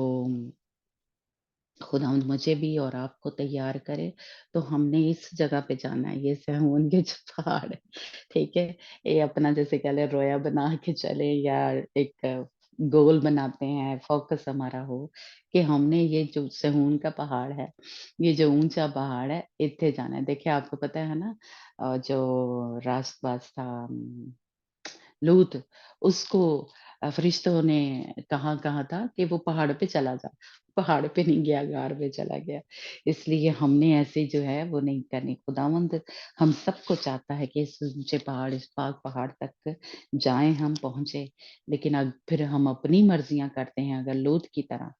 खुदावंद मुझे भी और आपको तैयार करे। तो हमने इस जगह पे जाना है, ये सहून के जो पहाड़ है, ठीक है। ये अपना जैसे कह ले रोया बना के चले या एक गोल बनाते हैं, फोकस हमारा हो कि हमने ये जो सहून का पहाड़ है, ये जो ऊंचा पहाड़ है, इत्थे जाना है। देखिए आपको पता है ना, जो रास्तबाज था लूत, उसको फरिश्तों ने कहा था कि वो पहाड़ पे चला जा, पहाड़ पे नहीं गया, गार पे चला गया। इसलिए हमने ऐसे जो है वो नहीं करनी। खुदावंद हम सबको चाहता है कि इस ऊंचे पहाड़, इस पाक पहाड़ तक जाएं, हम पहुंचे। लेकिन अब फिर हम अपनी मर्जियां करते हैं अगर लूत की तरह,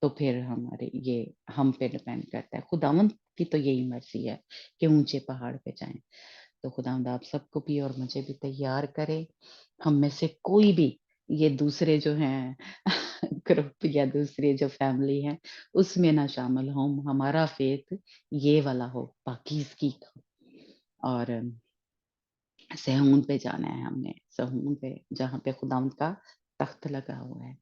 तो फिर हमारे ये हम पे डिपेंड करता है। खुदावंद की तो यही मर्जी है कि ऊंचे पहाड़ पे जाएं। तो खुदावंद आप सबको भी और मुझे भी तैयार करे। हम में से कोई भी ये दूसरे जो हैं ग्रुप या दूसरी जो फैमिली है उसमें ना शामिल हो। हमारा फेथ ये वाला हो, पाकीज़गी का। और सहून पे जाना है हमने, सहून पे जहाँ पे खुदावंद का तख्त लगा हुआ है।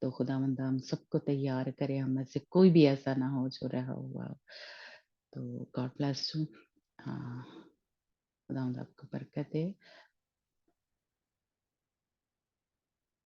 तो खुदावंद हम सबको तैयार करे, हम में से कोई भी ऐसा ना हो जो रहा हुआ हो। तो गॉड ब्लेस यू। खुदावंद आपको बरकत दे।